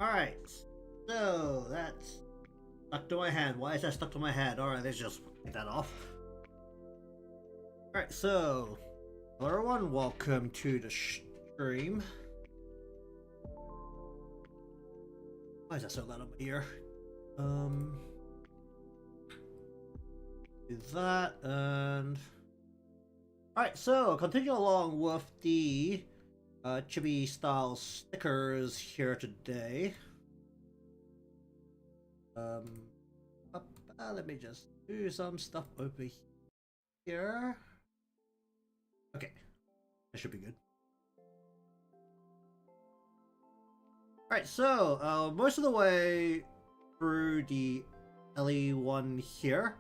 Alright, so that's stuck to my hand. Why is that stuck to my hand? Alright, let's just take that off. Alright, so hello everyone, welcome to the stream. Why is that so loud up here? Do that and alright, so continue along with the Chibi style stickers here today. Let me just do some stuff over here. Okay, that should be good. Alright, so most of the way through the LE1 here,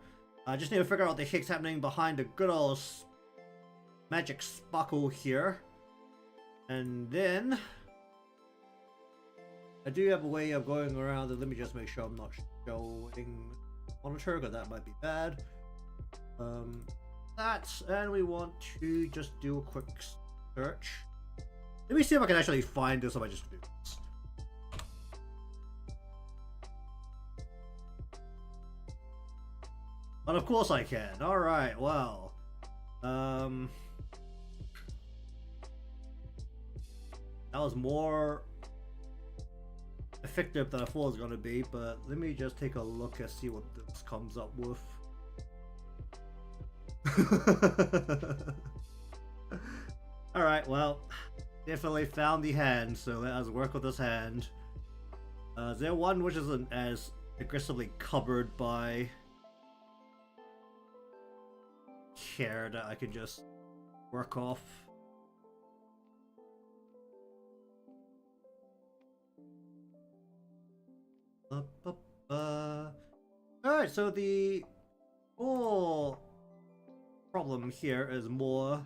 I just need to figure out what the heck's happening behind the good old magic sparkle here. And then I do have a way of going around, and let me just make sure I'm not showing monitor, because that might be bad. And we want to just do a quick search. Let me see if I can actually find this if I just do this. But of course I can. Alright, well. That was more effective than I thought it was going to be, but let me just take a look and see what this comes up with. Alright, well, definitely found the hand, so let us work with this hand. Is there one which isn't as aggressively covered by care that I can just work off? Alright, so the whole problem here is more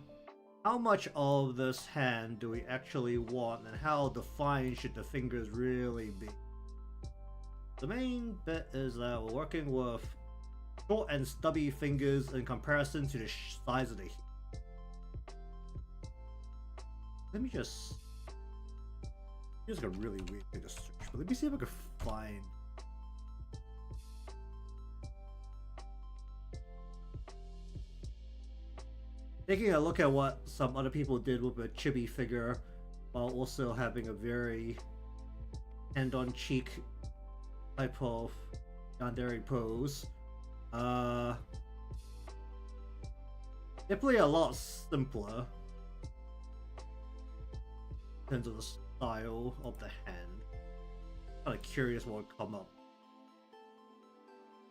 how much of this hand do we actually want and how defined should the fingers really be. The main bit is that we're working with short and stubby fingers in comparison to the size of the hand. Let me just... Here's like a really weird thing to search, but let me see if I can find... Taking a look at what some other people did with a chibi figure while also having a very hand-on-cheek type of yandere pose. Definitely a lot simpler in terms of the style of the hand. Kind of curious what would come up.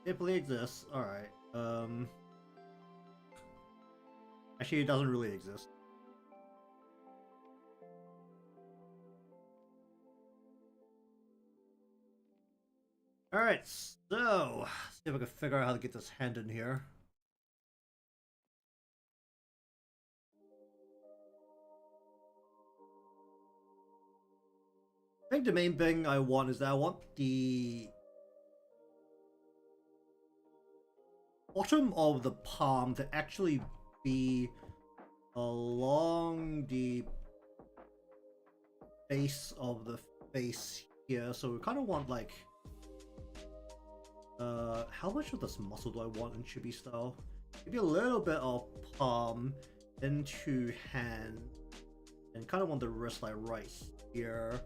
Definitely exists. Alright. Actually, it doesn't really exist. Alright, so see if I can figure out how to get this hand in here. I think the main thing I want is that I want the bottom of the palm to actually be along the base of the face here. So we kind of want like how much of this muscle do I want in Chibi style? Maybe a little bit of palm into hand, and kind of want the wrist like right here.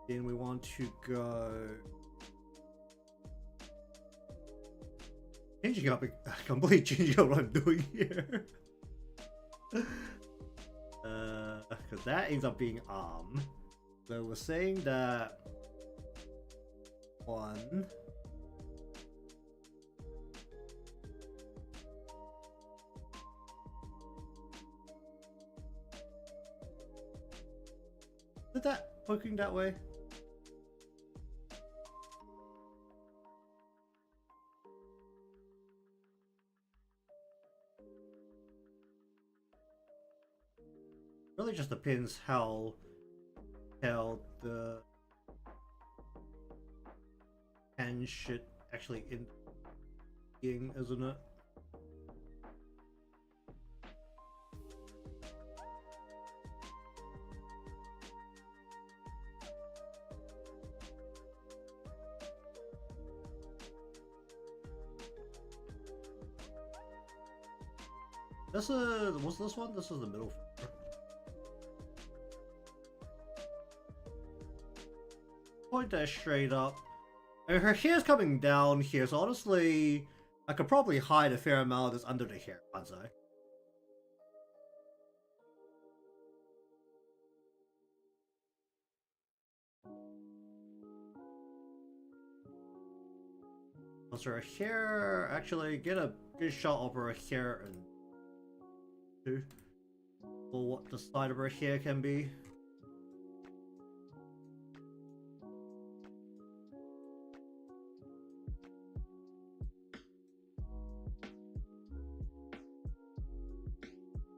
Then we want to go changing up, completely changing up what I'm doing here. Because that ends up being arm. So we're saying that one. Is that poking that way? Really just depends how the hand should actually end up being, isn't it? This is, what's this one? This is the middle finger. Point that straight up. And her hair's coming down here, so honestly, I could probably hide a fair amount of this under the hair, can't I? Was her hair, actually, get a good shot of her hair and or what the side of her hair can be.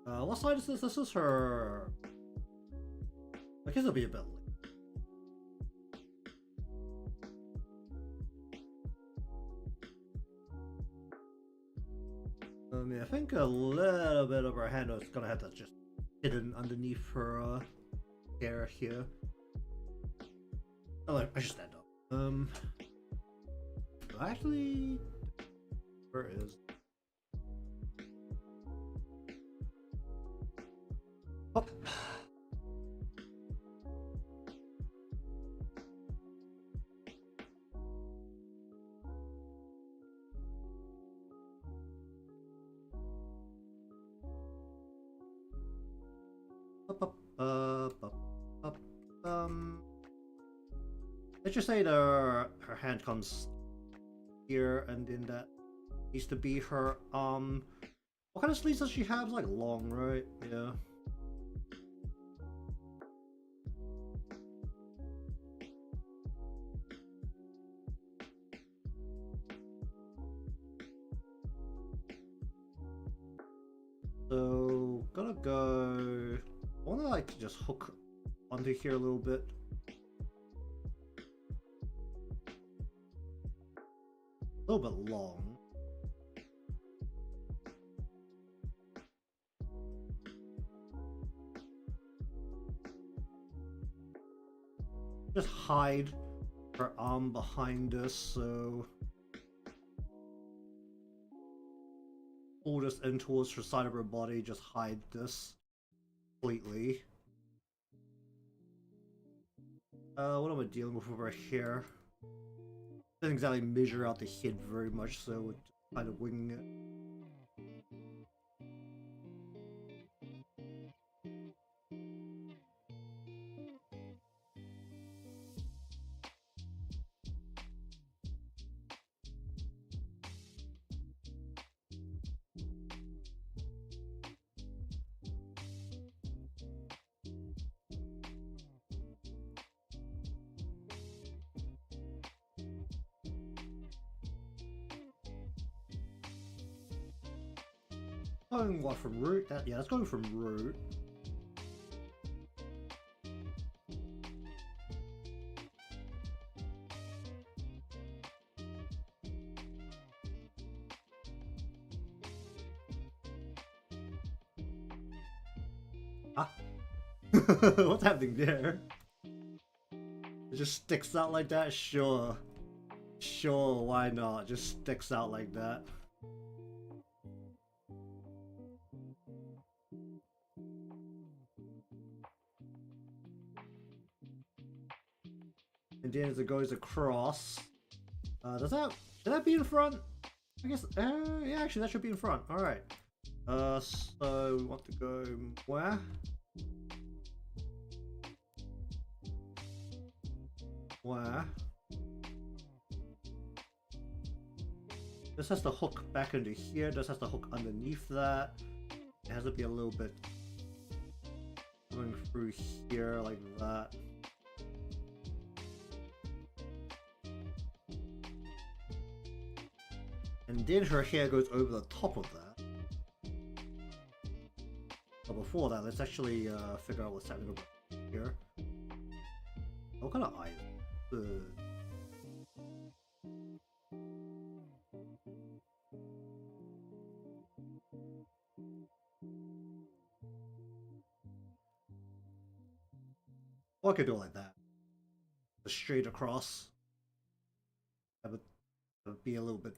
What side is this? This is her. I guess it'll be a bit late. I think a little bit of her hand is gonna have to just hidden underneath her hair here. Oh, I should stand up. Actually, where is? Oh. Let's just say her hand comes here, and then that needs to be her what kind of sleeves does she have? Like long, right? Yeah. So gonna go. I wanna like just hook onto here a little bit. A little bit long. Just hide her arm behind us, so pull this in towards her side of her body, just hide this completely. What am I dealing with her hair? Doesn't exactly measure out the head very much, so we're just kind of winging it. Going what, from root? Yeah, that's going from root. Ah. What's happening there? It just sticks out like that? Sure. Sure, why not? Just sticks out like that. And then as it goes across, should that be in front? I guess, yeah, actually that should be in front. Alright. So we want to go where? Where? This has to hook back into here, this has to hook underneath that. It has to be a little bit going through here like that. And then her hair goes over the top of that. But before that, let's actually figure out what's happening over here. What kind of eyes? Or I could do it like that. Just straight across. That would be a little bit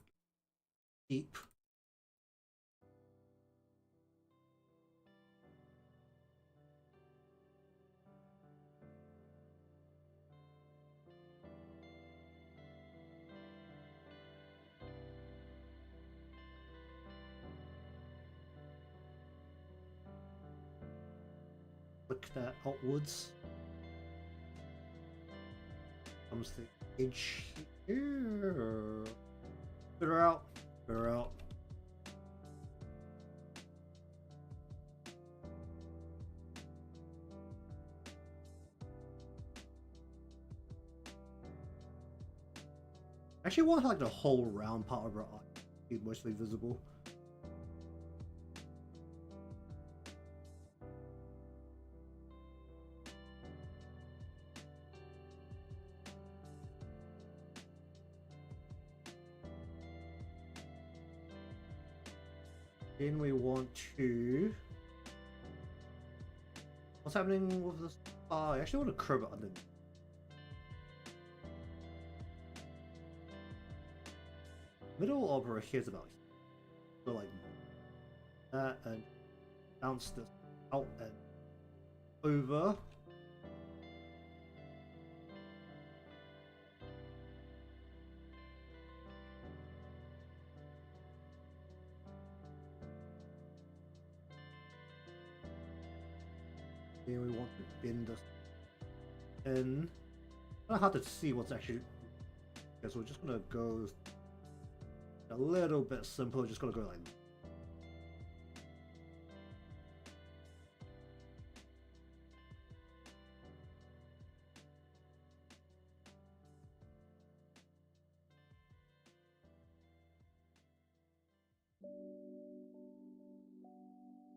deep. flick that outwards. Comes the edge here. Spit her out. Spit her out. I actually want like the whole round part of her eye to be mostly visible. Then we want to... What's happening with this? I actually want to curve it underneath. Middle of her head's about here. So like that, and bounce this out and over. Then we want to bend this in. It's kind of hard to see what's actually. Okay, so we're just gonna go a little bit simpler. Just gonna go like.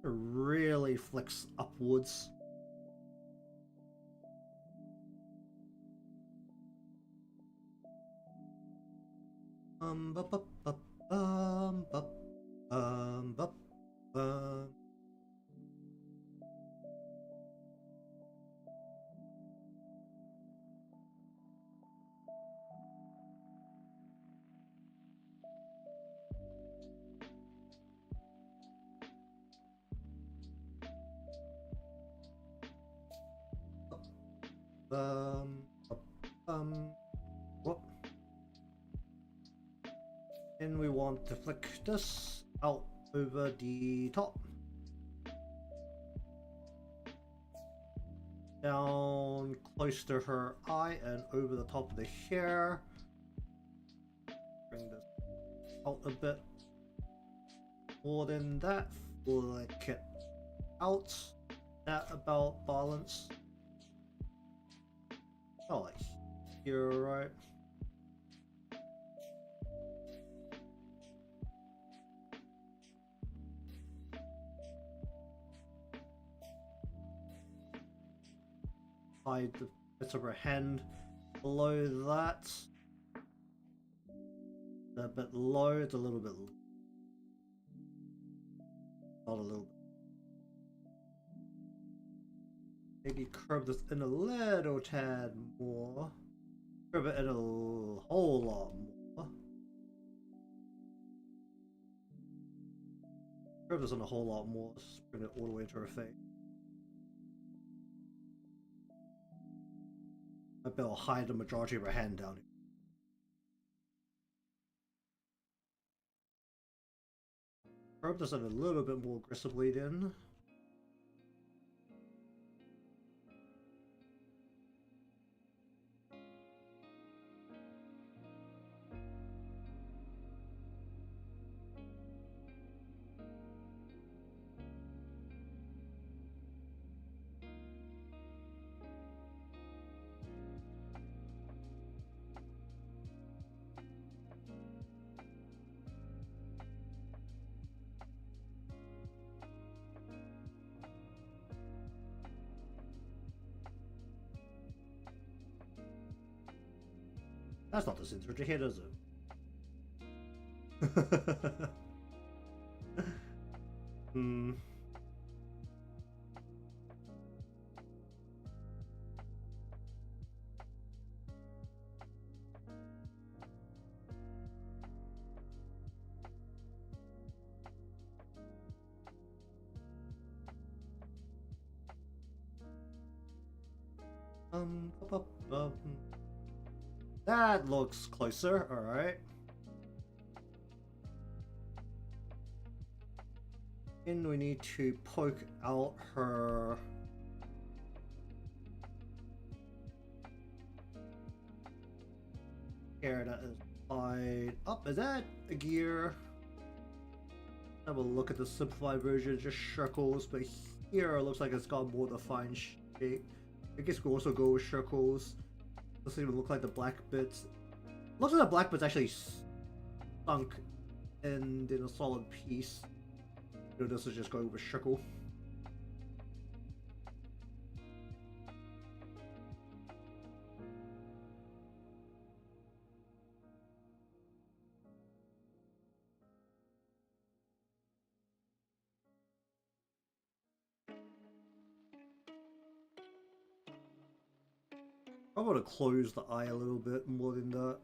It really flicks upwards. Bup, bup, bup, bup, bup. Whoop. And we want to flick this out over the top. Down close to her eye and over the top of the hair. Bring this out a bit more than that. Flick it out. That about balance. Oh, like here, right? Hide the bits of her hand below that. A bit low, it's a little bit. Not a little bit. Maybe curve this in a little tad more. Curve it in a whole lot more. Curve this in a whole lot more. Just bring it all the way to her face. I bet I'll hide the majority of her hand down here. Curve this in a little bit more aggressively then. That's not the center to hit, is it? Hmm. Up, up. That looks closer, alright. And we need to poke out her here that is tied up. Is that a gear? Have a look at the simplified version, just circles, but here it looks like it's got more defined shape. I guess we could also go with circles. Doesn't even look like the black bits. Looks like the black bits actually sunk and in a solid piece. You know, this is just going with circle. I'm gonna close the eye a little bit more than that.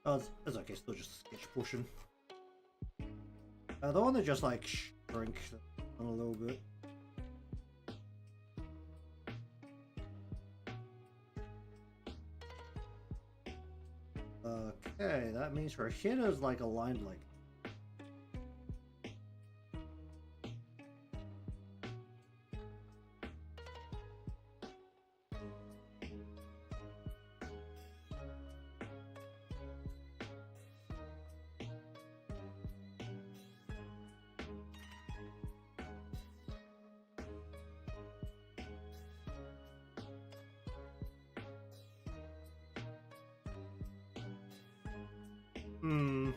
As okay, still just a sketch portion. I want to just like shrink a little bit. Okay, that means her head is like aligned like. Hmm.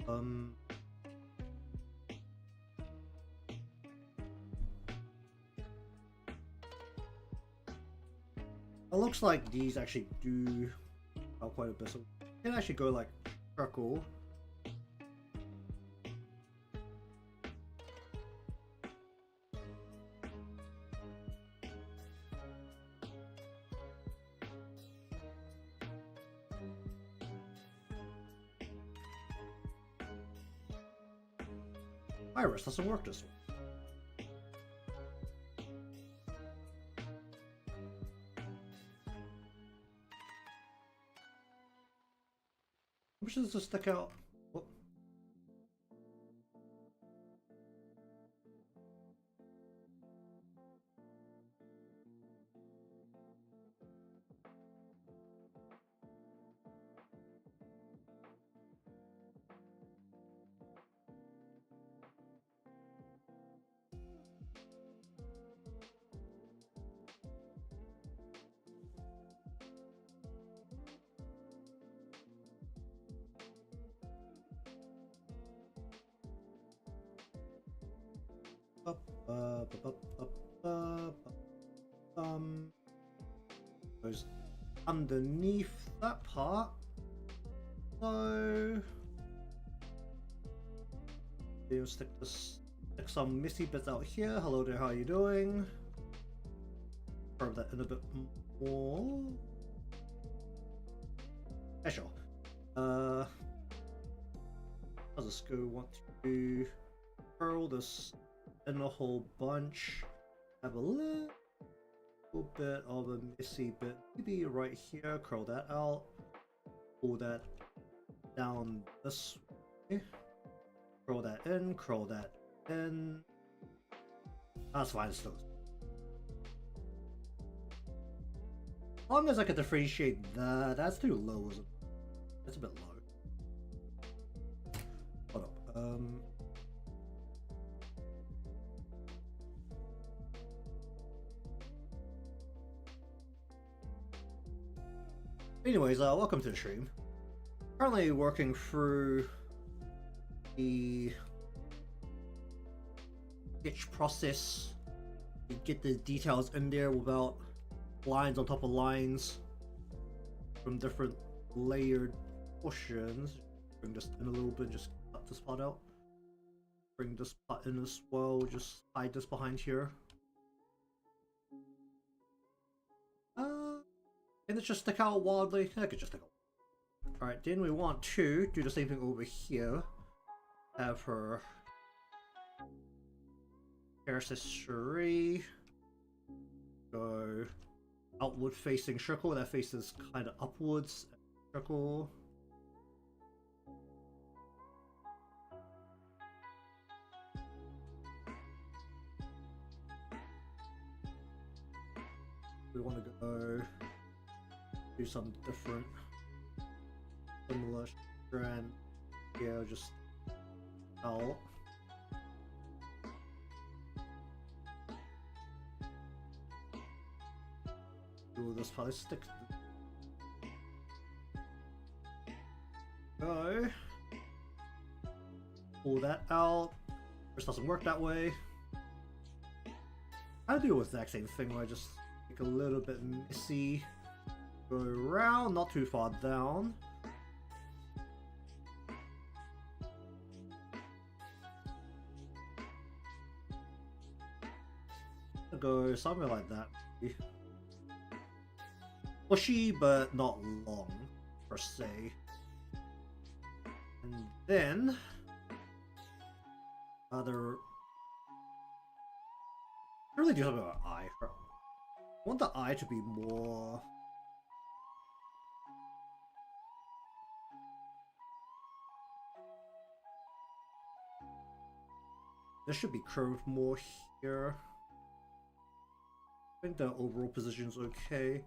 Um. It looks like these actually do quite a bit. So you can actually go like circle. Iris doesn't work this way. Which does this stick out? Oh. Goes underneath that part. So we'll stick some missy bits out here. Hello there, how are you doing? Curve that in a bit more. Yeah, sure. I'll just go want to curl this in a whole bunch. Have a little bit of a messy bit, maybe right here. Curl that out. Pull that down this way. Curl that in. Curl that in. That's fine. Still, as long as I can differentiate that. That's too low, isn't it? That's a bit low. Hold up. Anyways, welcome to the stream. Currently working through the sketch process to get the details in there without lines on top of lines from different layered portions. Bring this in a little bit, just cut this part out. Bring this part in as well, just hide this behind here. Can it just stick out wildly? I could just stick out. Alright, then we want to do the same thing over here. have her history go outward facing circle that faces kind of upwards circle. We want to go do some different similar strand. Yeah, just out. Do this polystick. Go. Pull that out. This doesn't work that way. I do the exact same thing where I just make a little bit messy. Go around, not too far down. Go somewhere like that. Bushy, but not long, per se. And then other. I really do something about eye. I want the eye to be more. This should be curved more here. I think the overall position's okay.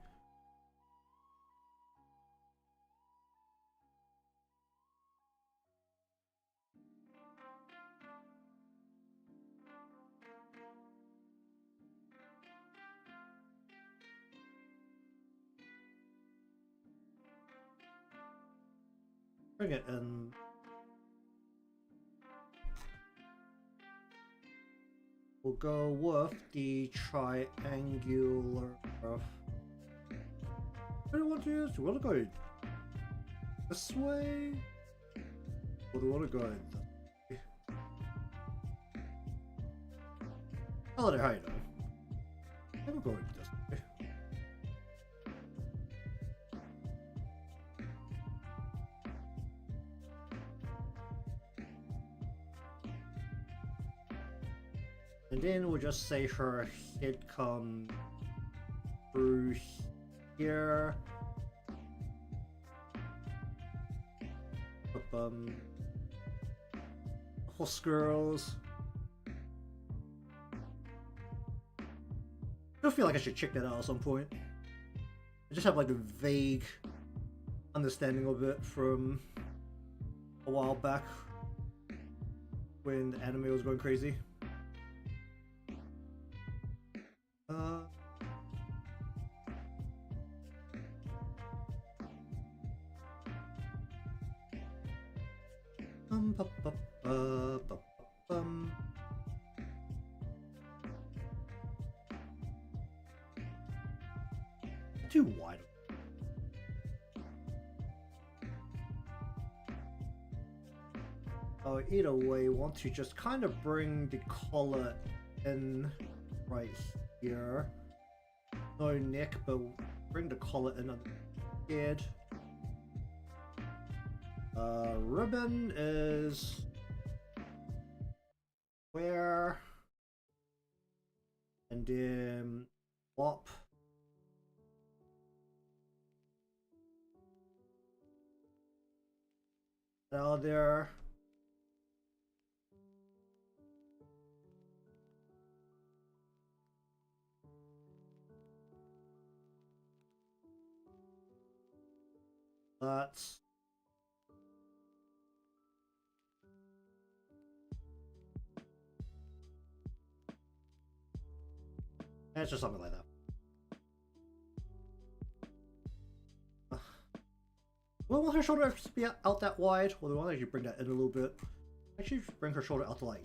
Bring it in. We'll go with the triangular. What do we want to use? Do we want to go this way? Or do we want to go this way? Hello there, how you doing? I'm going this way. And then we'll just say her head come through here. Horse girls. I feel like I should check that out at some point. I just have like a vague understanding of it from a while back when the anime was going crazy. Too wide. Oh, either way, want to just kind of bring the collar in right here. No neck, but bring the collar in on the head. Ribbon is where, and then wop. Out there. That's it's just something like that. We want her shoulder to be out that wide. Well, we want to actually bring that in a little bit. Actually, bring her shoulder out to like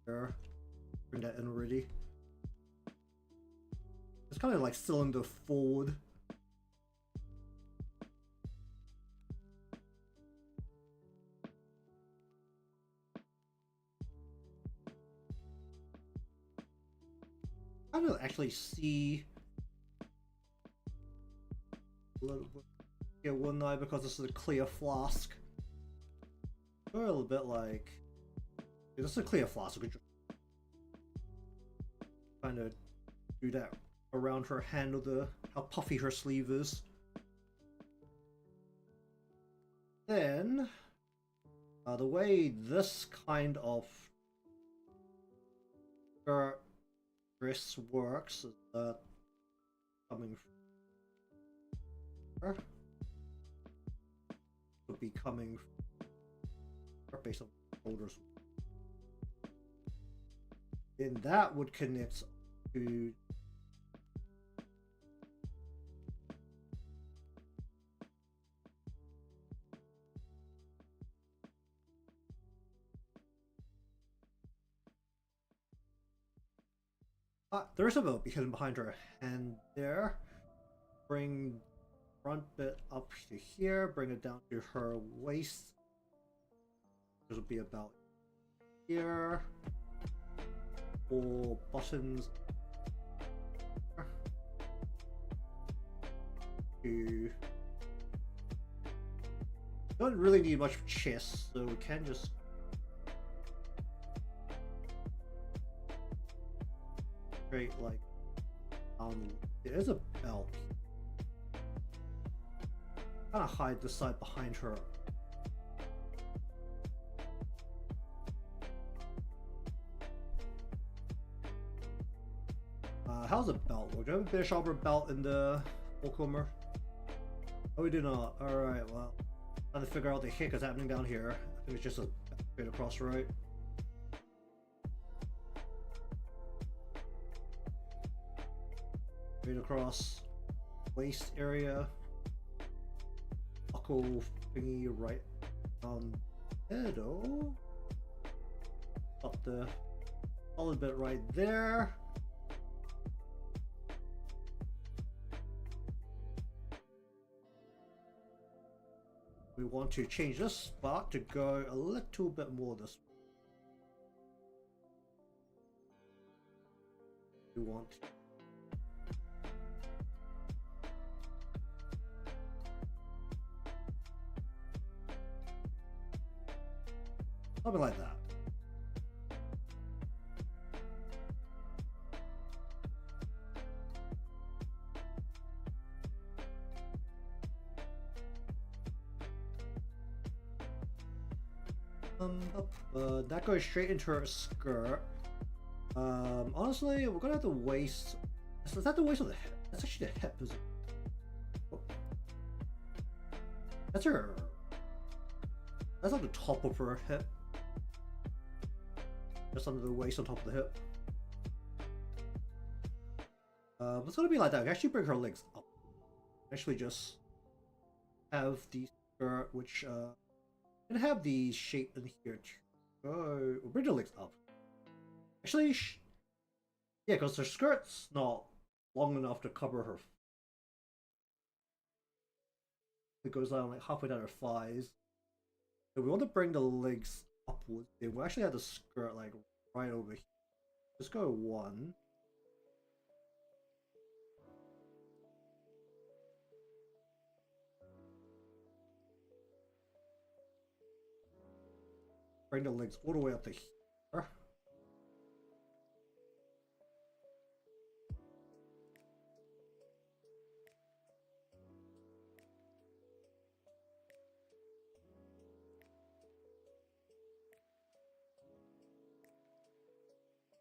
here. Bring that in already. It's kind of like cylinder forward. I don't actually see a little bit. Yeah, one eye because this is a clear flask. a little bit like this is a clear flask, so we could just kind of do that around her hand with the how puffy her sleeve is. Then the way this kind of wrist works is that coming from her would be coming from based on shoulders. Then that would connect to there is a belt hidden behind her hand there. Bring front bit up to here, bring it down to her waist. This will be about here. 4 buttons. To don't really need much chest, so we can just straight like there's a belt. Kind of hide the side behind her. How's the belt work? Do you have a bit sharper belt in the Occult? Oh, we do not. Alright, well, trying to figure out the hick is happening down here. I think it's just a straight across, right? Straight across waist area. Buckle thingy right on middle. Up the solid bit right there. We want to change this spot to go a little bit more this way. We want something like that. That goes straight into her skirt. Honestly, we're gonna have to waist. Is that the waist or the hip? That's actually the hip, is it? Oh. That's her. That's like the top of her hip. Just under the waist on top of the hip. It's gonna be like that. We actually bring her legs up. Actually, just have the skirt, which and have the shape in here too. Oh, we'll bring the legs up. Actually, yeah, because her skirt's not long enough to cover her. It goes down like halfway down her thighs. So we want to bring the legs upwards. Yeah, we actually have the skirt like right over here. Let's go 1. Bring the legs all the way up to here.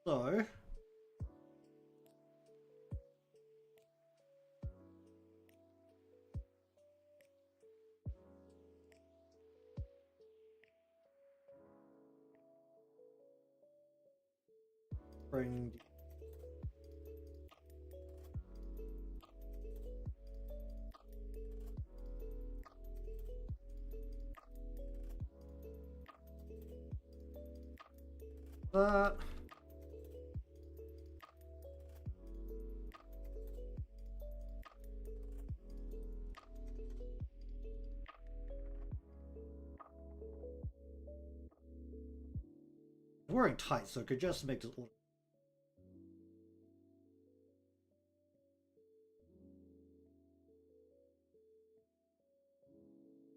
So bring that. Wearing tights, so it could just make this.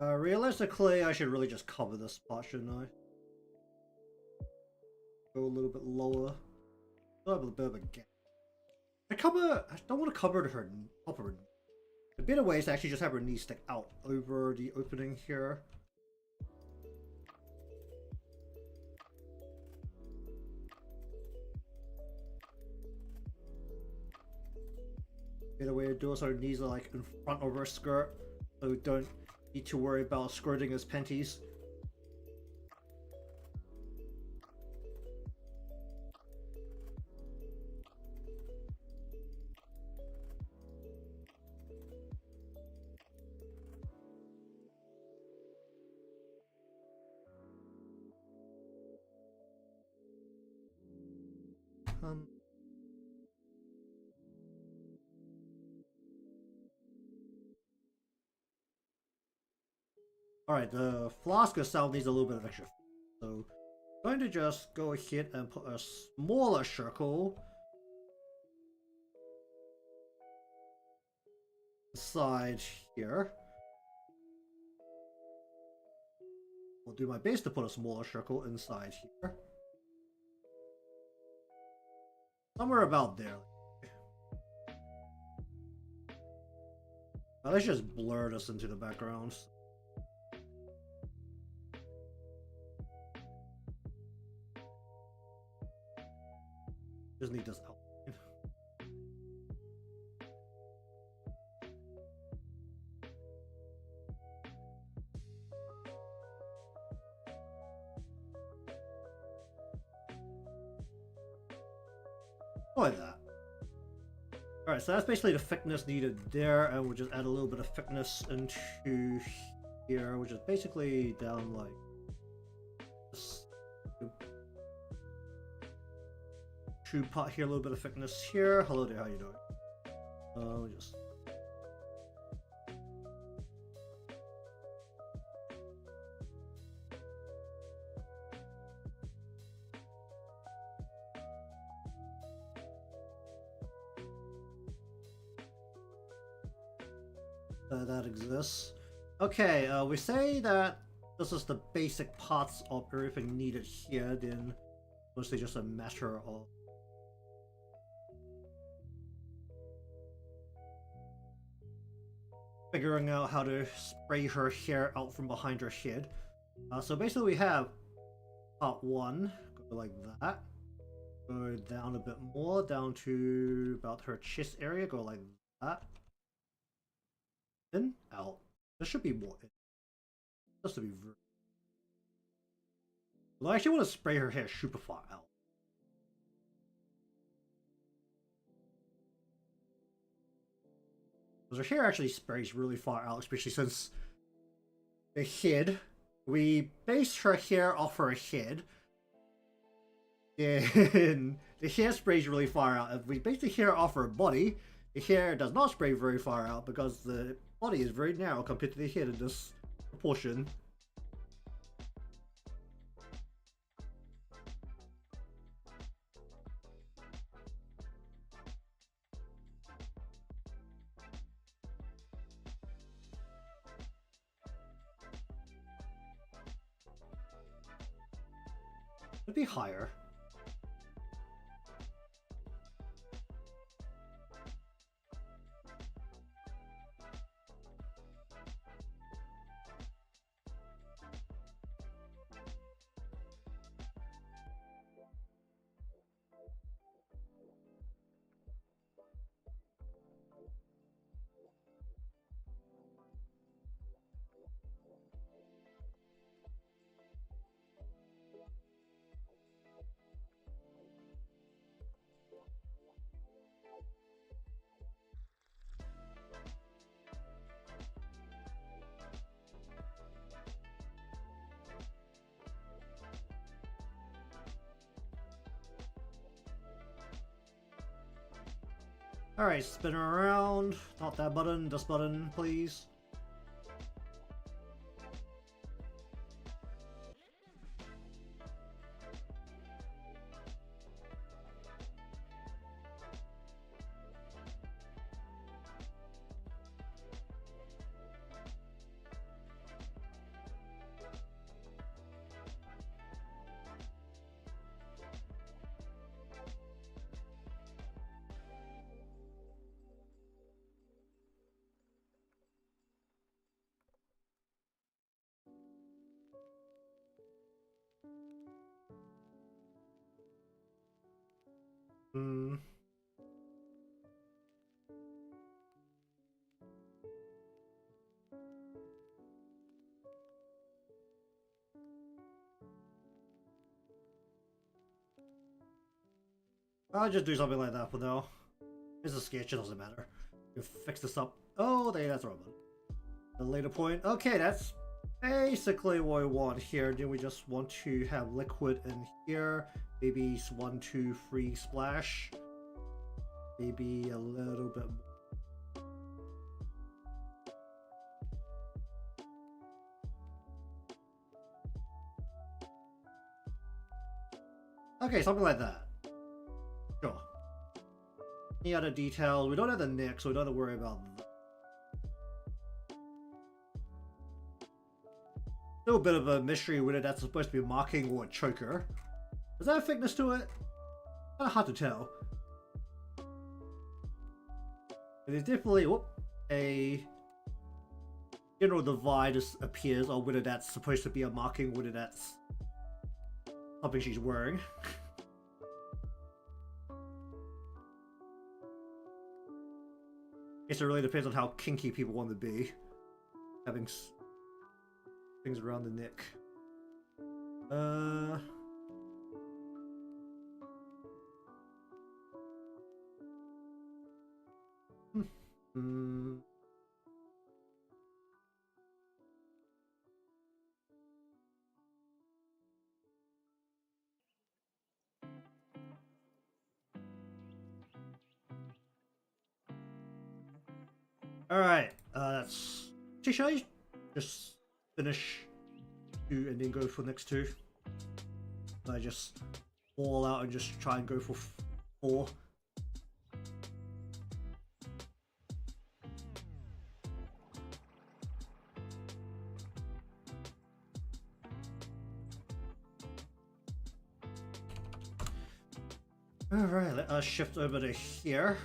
Realistically, I should really just cover this spot, shouldn't I? Go a little bit lower. Still have a bit of a gap. I don't want to cover her upper. A bit of ways to actually just have her knee stick out over the opening here. Bit way to do it so her knees are like in front of her skirt, so we don't need to worry about skirting his panties. Alright, the flask itself needs a little bit of extra. So I'm going to just go ahead and put a smaller circle inside here. I'll do my best to put a smaller circle inside here. Somewhere about there. Now let's just blur this into the background. Just need this outline. Like that. Alright, so that's basically the thickness needed there, and we'll just add a little bit of thickness into here, which is basically down like this. Tube part here, a little bit of thickness here. Hello there, how you doing? We'll just that exists. Okay, we say that this is the basic parts of everything needed here, then mostly just a matter of figuring out how to spray her hair out from behind her head. So basically we have part 1, go like that. Go down a bit more, down to about her chest area, go like that. In, out. There should be more in. Just to be very... Well, I actually want to spray her hair super far out. Because her hair actually sprays really far out, especially since the head, we base her hair off her head, and the hair sprays really far out. If we base the hair off her body, the hair does not spray very far out because the body is very narrow compared to the head in this proportion. It'd be higher. Alright, spin her around. Not that button, this button, please. Hmm. I'll just do something like that for now. It's a sketch, it doesn't matter. You fix this up. Oh, that's wrong one. The later point. Okay, that's basically what we want here. Do we just want to have liquid in here? Maybe 1, 2, 3 splash. Maybe a little bit more. Okay, something like that. Sure. Any other details? We don't have the neck, so we don't have to worry about that. Still a bit of a mystery whether that's supposed to be a marking or a choker. Is that a thickness to it? Kind of hard to tell. It is definitely a general divide just appears on whether that's supposed to be a marking, whether that's something she's wearing. Guess it really depends on how kinky people want to be. Having things around the neck. Alright, that's... Should I just finish 2 and then go for next 2? I just all out and just try and go for 4. Alright, let us shift over to here.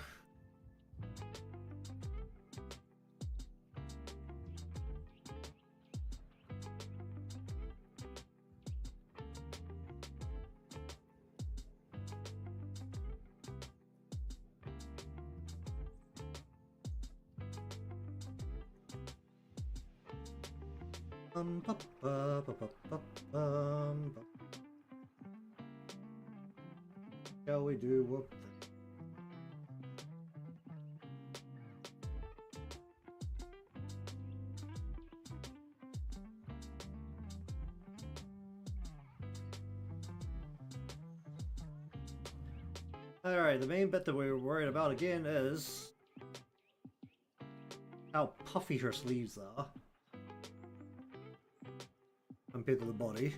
Shall we do whoop? Alright, the main bit that we're worried about again is how puffy her sleeves are compared to the body.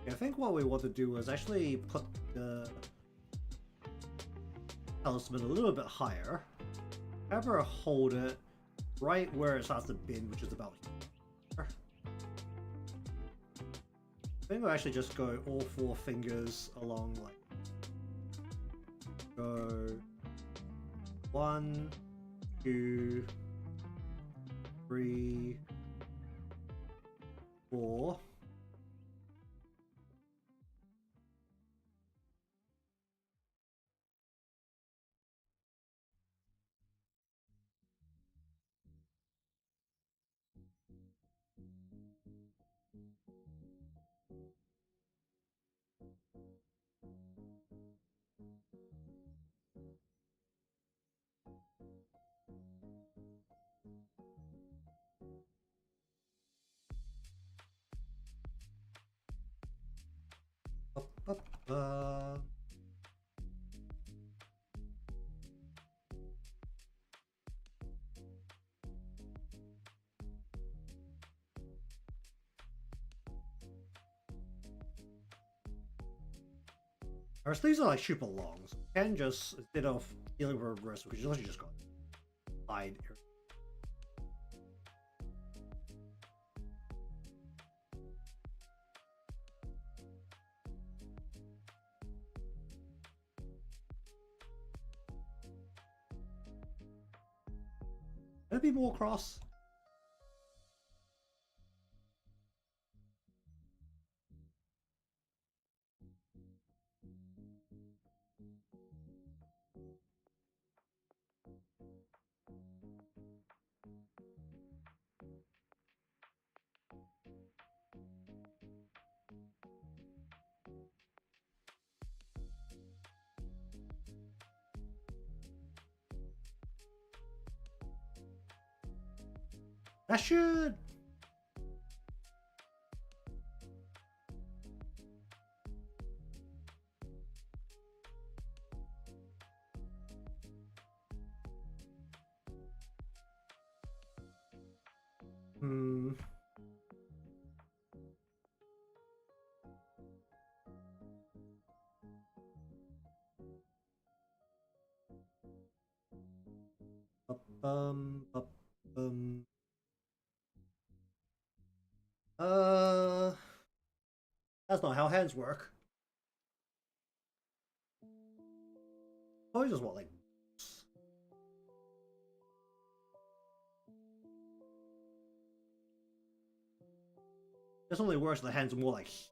I think what we want to do is actually put the talisman a little bit higher. Have her hold it right where it starts to bend, which is about here. I think we'll actually just go all 4 fingers along, like, go 1, 2, 3, 4. Our sleeves are like super long, so we can just, instead of dealing with her wrist, we can just go side here. Can it be more cross? That should... Hmm. Bum, bum, bum. Uh, that's not how hands work. Oh, just what, like... This only works if the hands are more like here.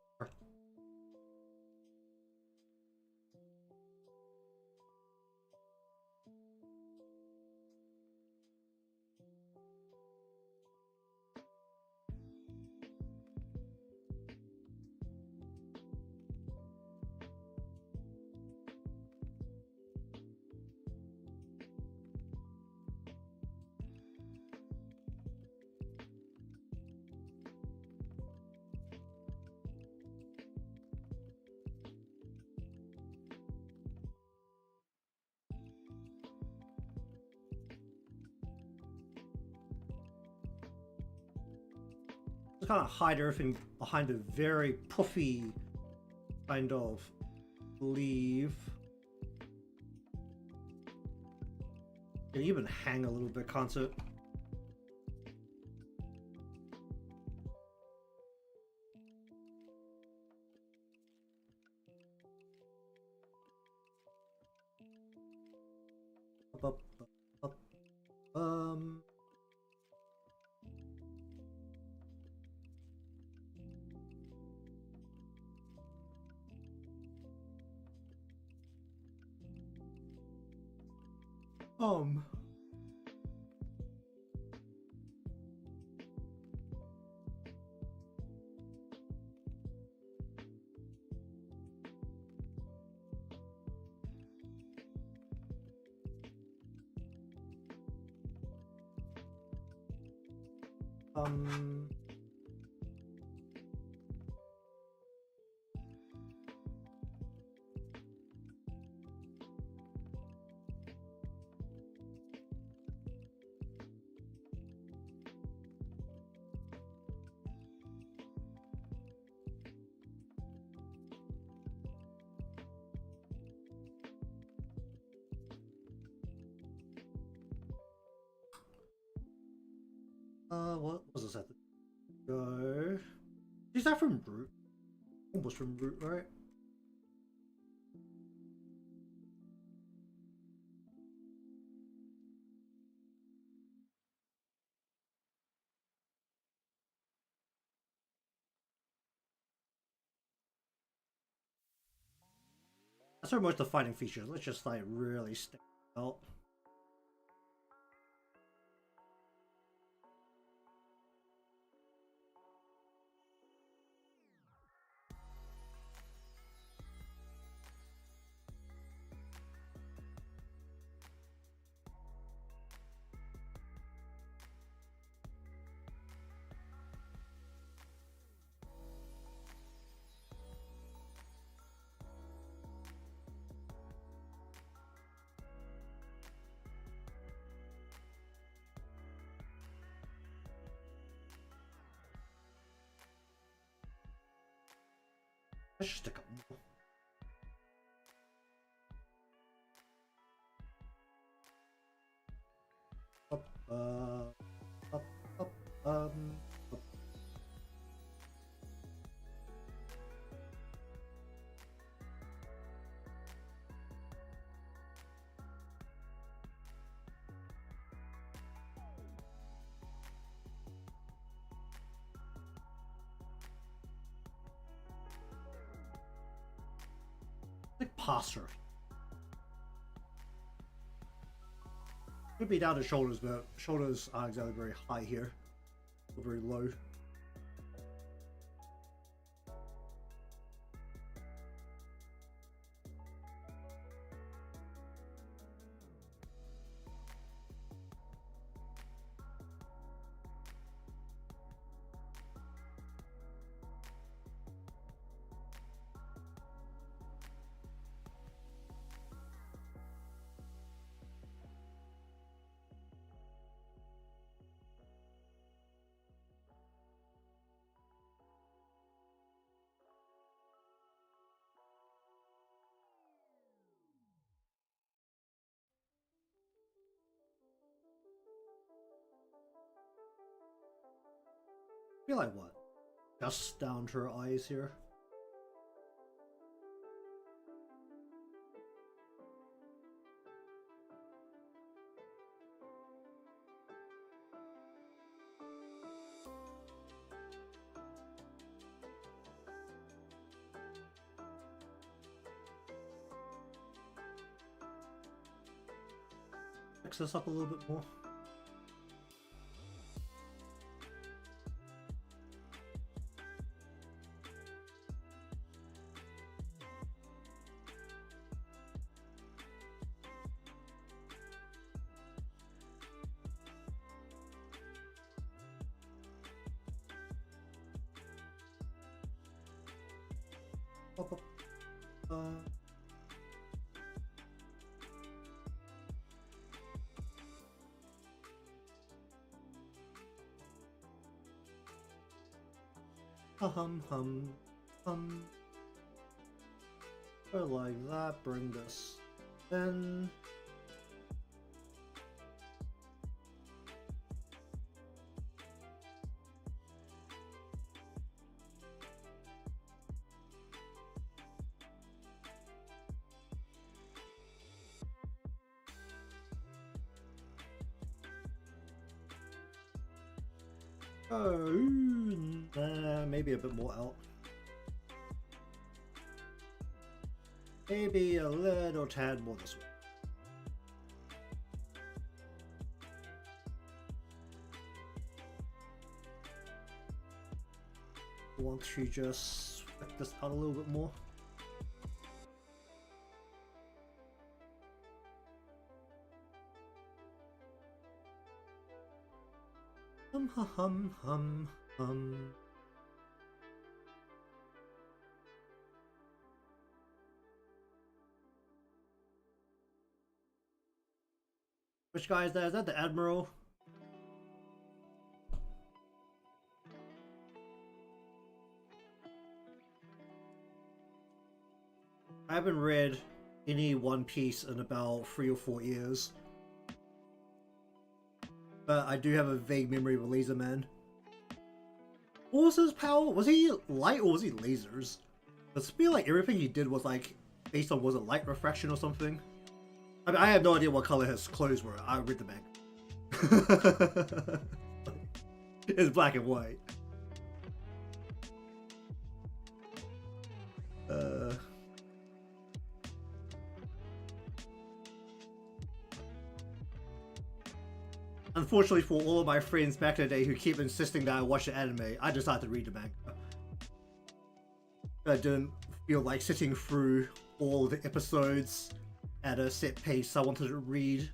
Just kind of hide everything behind a very puffy kind of sleeve. Can even hang a little bit, can't it? Up, up, up. Um. Um. What was this at the go? Is that from Root? Almost from Root, right? That's very much the fighting features. Let's just like really stick out. Let's just stick up more. Up, up, up. Like passer. Could be down to shoulders, but shoulders aren't exactly very high here. Or very low. Feel like what? Just down to her eyes here. Fix this up a little bit more. Up, up. Hum hum hum. Or like that. Bring this in. Maybe a bit more out. Maybe a little tad more this way. I want to just sweat this out a little bit more. Hum hum hum. Which guy is that? Is that the Admiral? I haven't read any One Piece in about 3 or 4 years. But I do have a vague memory of a laser man. What was his power? Was he light or was he lasers? I feel like everything he did was like based on, was it light refraction or something? I mean, I have no idea what color his clothes were. I read the back. It's black and white. Unfortunately for all of my friends back in the day who keep insisting that I watch the anime, I decided to read the manga. I didn't feel like sitting through all the episodes at a set pace. I wanted to read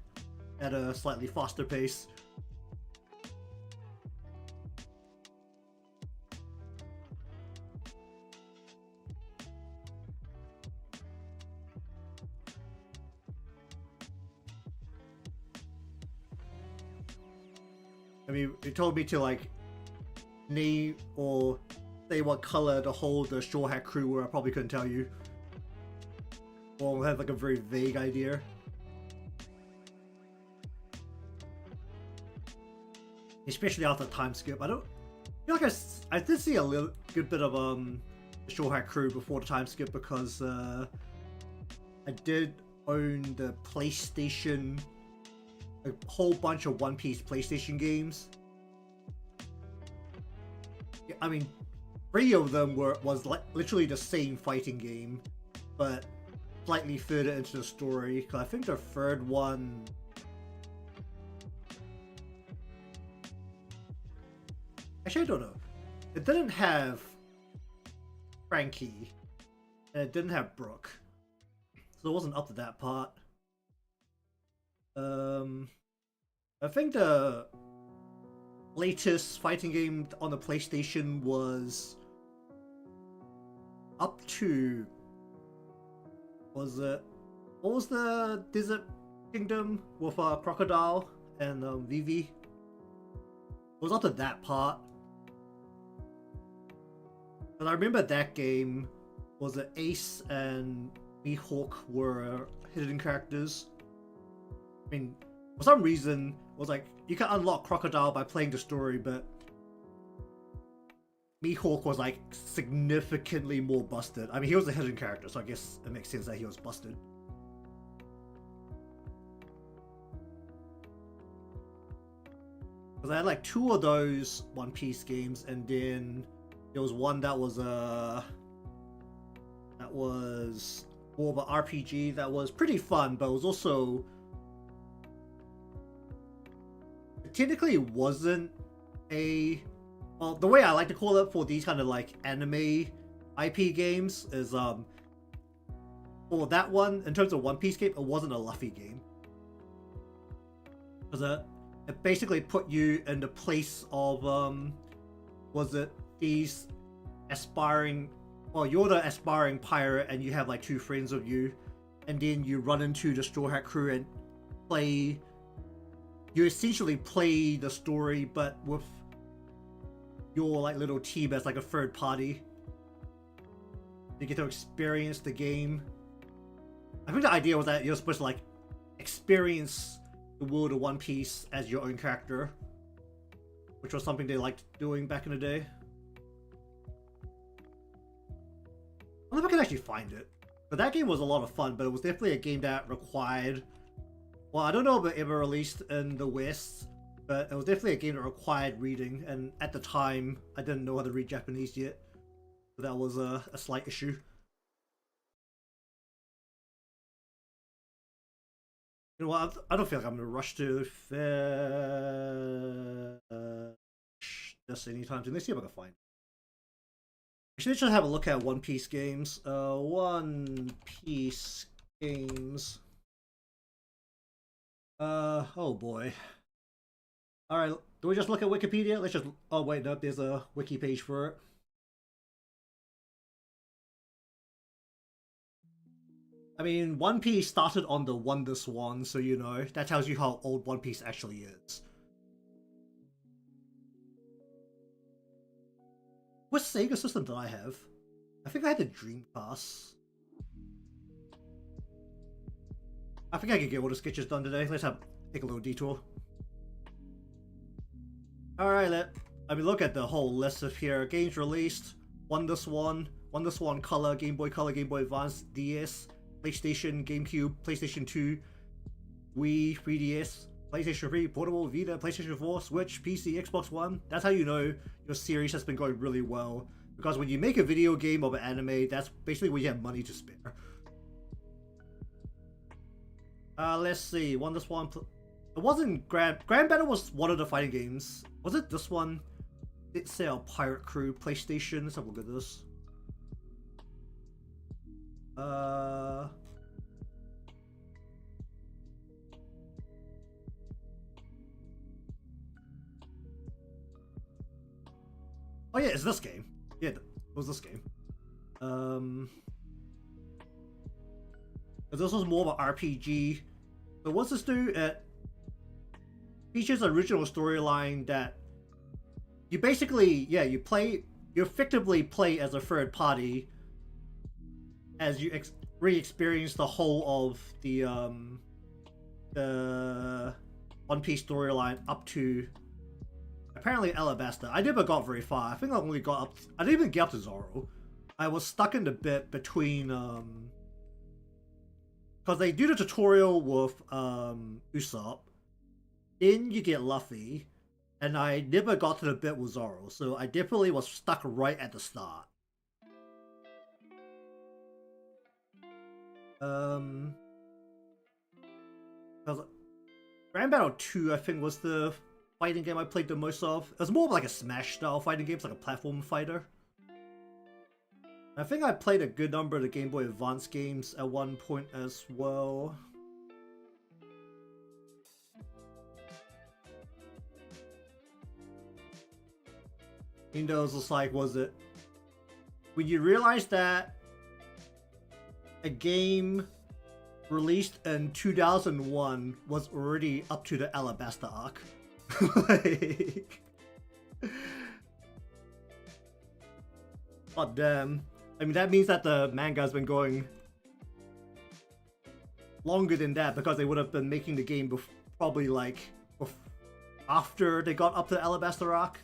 at a slightly faster pace. I mean, it told me to like name or say what color the whole the Straw Hat crew were. I probably couldn't tell you. Or have like a very vague idea. Especially after the time skip. I don't feel like I did see a little good bit of the Straw Hat crew before the time skip because I did own the PlayStation. A whole bunch of One Piece PlayStation games. I mean, 3 of them was like literally the same fighting game, but slightly further into the story. Cause I think the third one, actually I don't know. It didn't have Frankie, and it didn't have Brooke, so it wasn't up to that part. I think the latest fighting game on the PlayStation was up to, was it, what was the Desert Kingdom with Crocodile and Vivi? It was up to that part. And I remember that game was that Ace and Mihawk were hidden characters. I mean, for some reason, it was like, you can unlock Crocodile by playing the story, but Mihawk was like significantly more busted. I mean, he was a hidden character, so I guess it makes sense that he was busted. Because I had like 2 of those One Piece games, and then there was one that was more of an RPG that was pretty fun, but it was also technically wasn't a, well, the way I like to call it for these kind of like anime IP games is for that one, in terms of One Piece game, it wasn't a Luffy game. Because it basically put you in the place of was it these aspiring, well, you're the aspiring pirate and you have like 2 friends of you, and then you run into the Straw Hat crew and you essentially play the story but with your like little team as like a third party. You get to experience the game. I think the idea was that you're supposed to like experience the world of One Piece as your own character, which was something they liked doing back in the day. I don't know if I can actually find it, but that game was a lot of fun, but it was definitely a game that required, well, I don't know if it ever released in the West, but it was definitely a game that required reading, and at the time I didn't know how to read Japanese yet, so that was a slight issue. You know what, I don't feel like I'm gonna rush to this anytime soon. Let's see if I can find it. I should just have a look at One Piece games. One Piece games. Oh boy. Alright, do we just look at Wikipedia? Let's just, oh wait, no, there's a wiki page for it. I mean, One Piece started on the Wonder Swan, so you know, that tells you how old One Piece actually is. What Sega system did I have? I think I had the Dreamcast. I think I could get all the sketches done today. Let's take a little detour. Alright, let me look at the whole list of here. Games released: Wonder Swan Color, Game Boy Advance, DS, PlayStation, GameCube, PlayStation 2, Wii, 3DS, PlayStation 3, Portable, Vita, PlayStation 4, Switch, PC, Xbox One. That's how you know your series has been going really well. Because when you make a video game of an anime, that's basically when you have money to spare. Let's see. Wonder Swan. It wasn't Grand Battle was one of the fighting games. Was it this one? It said Pirate Crew, PlayStation. Let's have a look at this. Oh yeah, it's this game. Yeah, it was this game. This was more of an RPG. So what's this do? It features an original storyline that you basically, yeah, you effectively play as a third party as you re-experience the whole of the One Piece storyline up to apparently Alabasta. I never got very far. I think I only got up. I didn't even get up to Zoro. I was stuck in the bit between because they do the tutorial with Usopp, then you get Luffy, and I never got to the bit with Zoro, so I definitely was stuck right at the start. Because Grand Battle 2, I think, was the fighting game I played the most of. It was more of like a Smash style fighting game, it's like a platform fighter. I think I played a good number of the Game Boy Advance games at one point as well. Windows was like, was it when you realize that a game released in 2001 was already up to the Alabasta arc? Like, god damn. I mean, that means that the manga's been going longer than that, because they would have been making the game probably like after they got up to the Alabasta arc.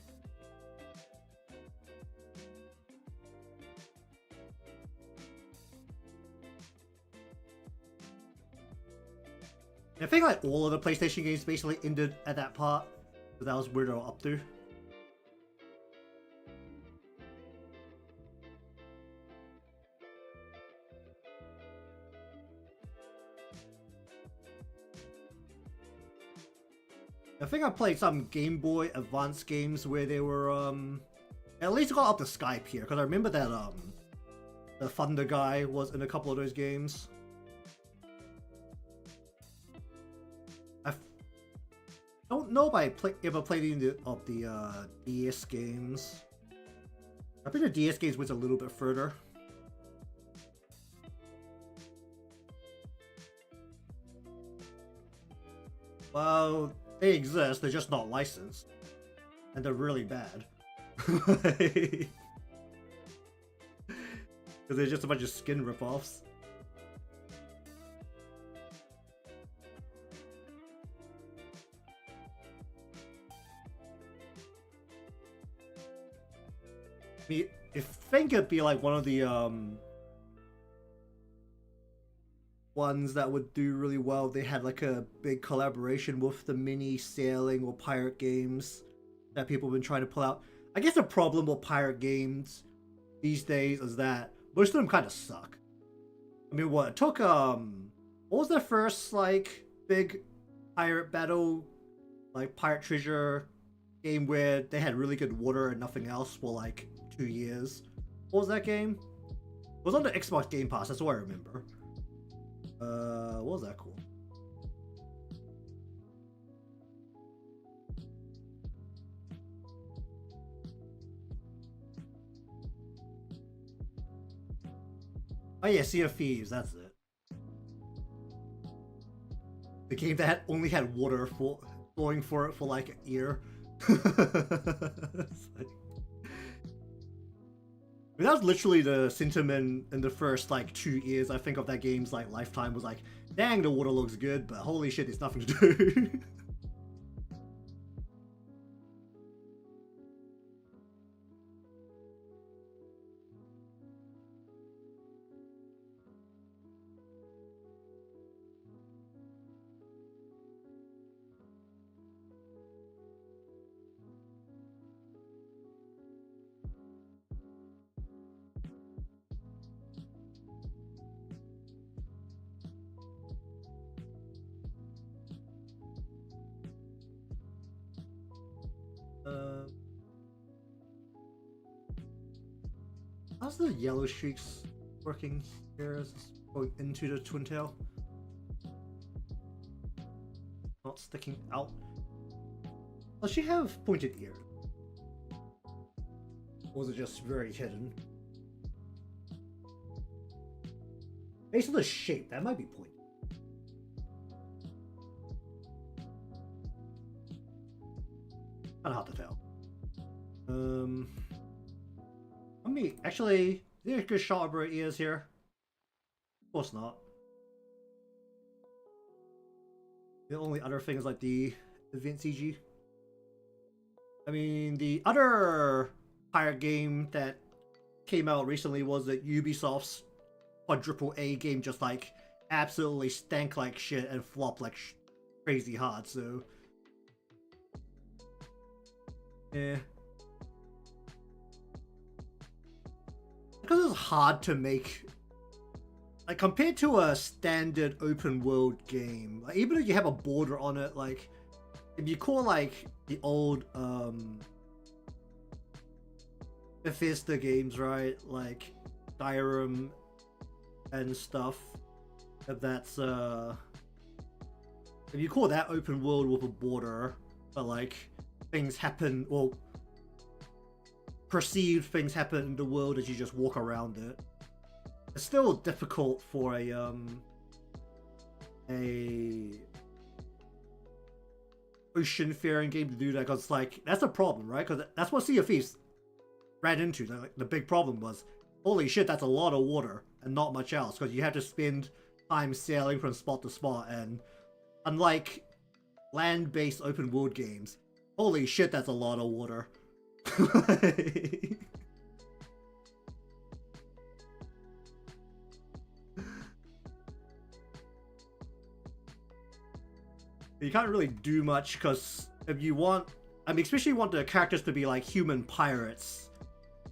I think like all of the PlayStation games basically ended at that part. So that was where they were up to. I think I played some Game Boy Advance games where they were at least got up to Skype here, because I remember that the Thunder guy was in a couple of those games. I don't know if I ever played any of the DS games. I think the DS games went a little bit further. Well, they exist, they're just not licensed. And they're really bad. Because they're just a bunch of skin ripoffs. I mean, I think it'd be like one of the ones that would do really well. They had like a big collaboration with the mini sailing or pirate games that people have been trying to pull out. I guess the problem with pirate games these days is that most of them kind of suck. I mean, what it took what was the first like big pirate battle, like pirate treasure game where they had really good water and nothing else for like 2 years? What was that game? It was on the Xbox Game Pass, that's what I remember. What was that called? Oh yeah, Sea of Thieves, that's it. The game that only had water flowing for it for like a year. I mean, that was literally the sentiment in the first like 2 years I think of that game's like lifetime, was like, dang, the water looks good, but holy shit, there's nothing to do. How's the yellow streaks working here as it's going into the twin tail? Not sticking out. Does she have pointed ears? Or was it just very hidden? Based on the shape, that might be pointed. Kinda hard to tell. Let me actually, is there a good shot of her ears here? Of course not. The only other thing is like the event CG. I mean, the other pirate game that came out recently was that Ubisoft's quadruple A game just like absolutely stank like shit and flopped like crazy hard, so yeah. Because it's hard to make, like compared to a standard open world game, like even if you have a border on it, like if you call like the old Bethesda games, right, like Skyrim and stuff, if that's if you call that open world with a border, but like things happen, well, perceived things happen in the world as you just walk around it, it's still difficult for a ocean-faring game to do that, because like that's a problem, right? Because that's what Sea of Thieves ran into. Like, the big problem was, holy shit, that's a lot of water and not much else, because you have to spend time sailing from spot to spot, and unlike land-based open world games, holy shit, that's a lot of water. You can't really do much because if you want, I mean, especially want the characters to be like human pirates,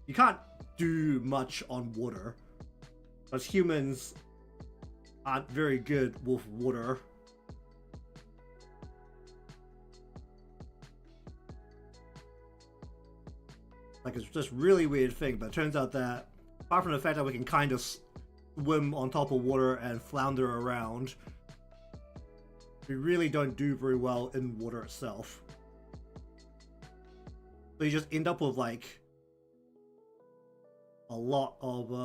you can't do much on water because humans aren't very good with water. Like, it's just really weird thing, but it turns out that apart from the fact that we can kind of swim on top of water and flounder around, we really don't do very well in water itself. So you just end up with like a lot of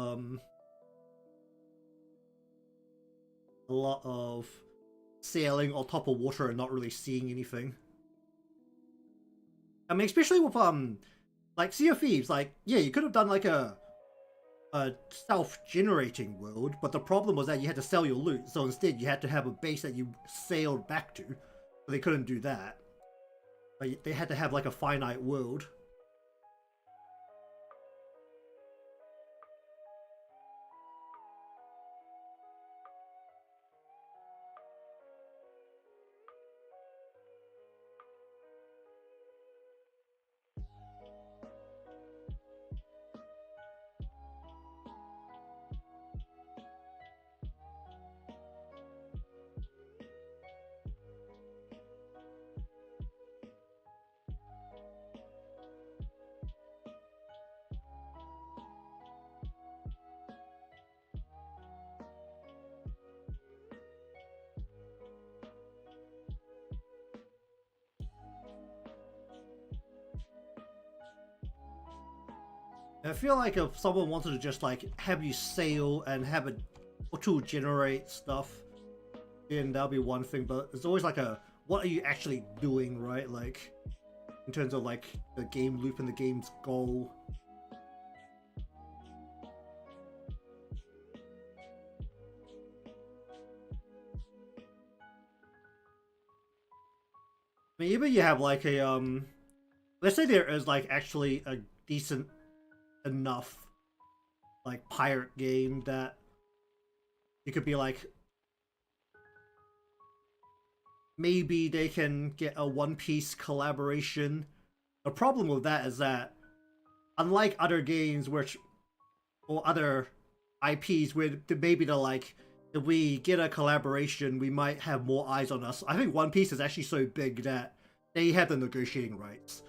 sailing on top of water and not really seeing anything. I mean, especially with like Sea of Thieves, like, yeah, you could have done like a self-generating world, but the problem was that you had to sell your loot, so instead you had to have a base that you sailed back to, but they couldn't do that. But they had to have like a finite world. I feel like if someone wanted to just like have you sail and have it auto-generate stuff, then that'll be one thing, but it's always like a, what are you actually doing, right? Like, in terms of like the game loop and the game's goal. I mean, even you have like a, let's say there is like actually a decent enough like pirate game that you could be like, maybe they can get a One Piece collaboration. The problem with that is that unlike other games which, or other IPs where maybe they're like, if we get a collaboration we might have more eyes on us, I think One Piece is actually so big that they have the negotiating rights.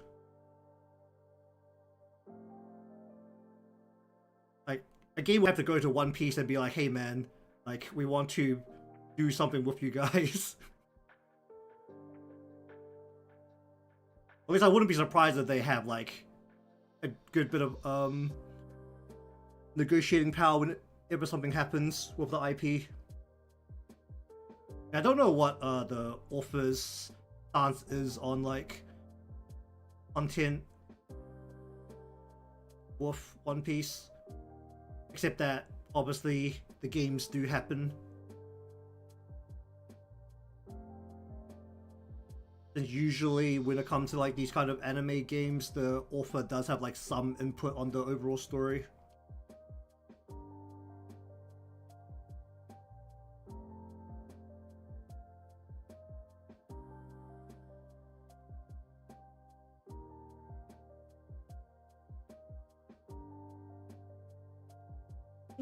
Like, a game would have to go to One Piece and be like, hey man, like, we want to do something with you guys. At least I wouldn't be surprised if they have like a good bit of negotiating power whenever something happens with the IP. I don't know what the author's stance is on like content with One Piece, except that obviously the games do happen. And usually when it comes to like these kind of anime games, the author does have like some input on the overall story.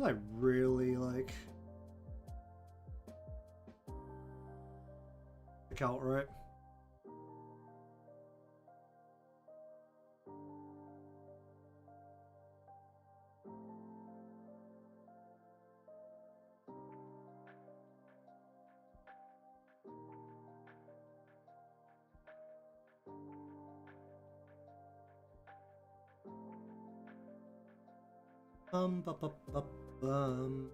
I really like Occult, right? Bum, bum, bum, bum, bum.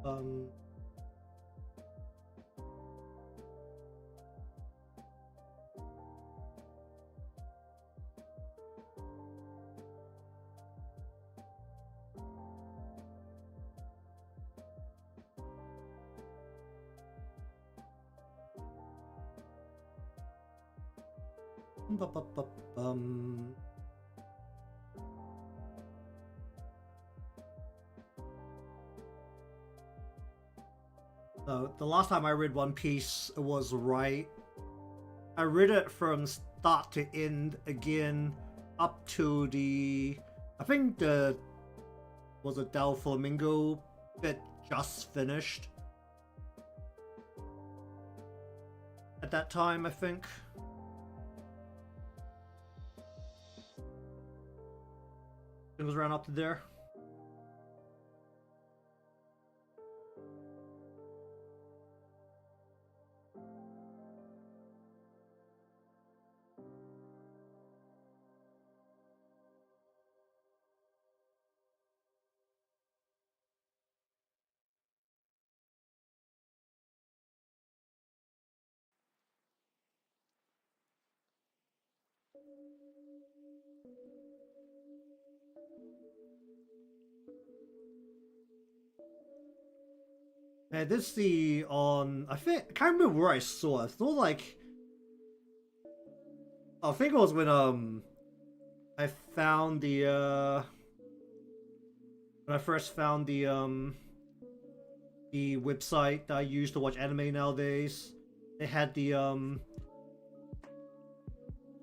Um, Ba-ba-ba-bum. The last time I read One Piece was right. I read it from start to end again, up to I think the was a Del Flamingo bit just finished at that time, I think. It was around up to there. I did see on, I can't remember where I saw it. I thought like, I think it was when I found when I first found the website that I use to watch anime nowadays. They had the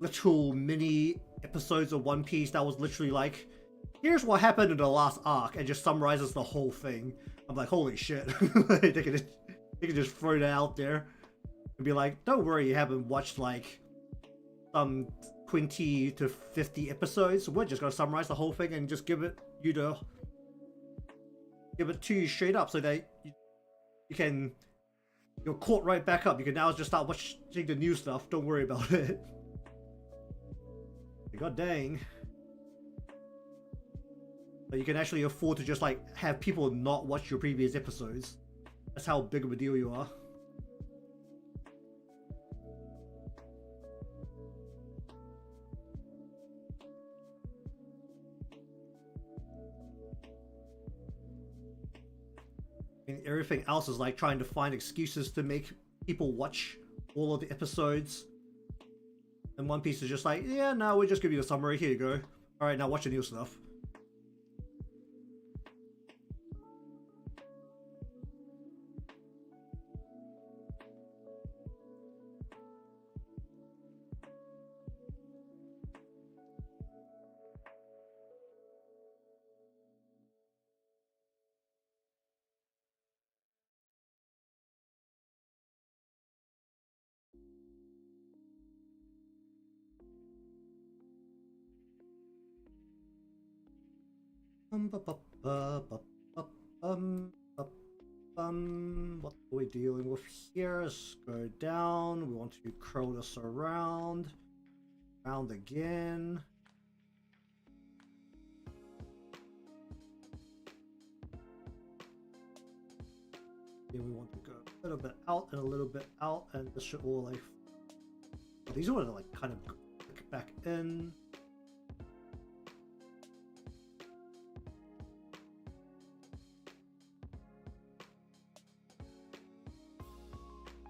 little mini episodes of One Piece that was literally like, here's what happened in the last arc, and just summarizes the whole thing. I'm like, holy shit. they can just throw that out there and be like, don't worry, you haven't watched like some 20 to 50 episodes. We're just gonna summarize the whole thing and just give it to you straight up, so that you're caught right back up. You can now just start watching the new stuff. Don't worry about it. God dang. But you can actually afford to just like have people not watch your previous episodes. That's how big of a deal you are. I mean, everything else is like trying to find excuses to make people watch all of the episodes. And One Piece is just like, yeah, no, we'll just give you a summary. Here you go. Alright, now watch the new stuff. What are we dealing with here? Let's go down. We want to curl this around again. Then we want to go a little bit out and a little bit out, and this should all like, these are like kind of click back in.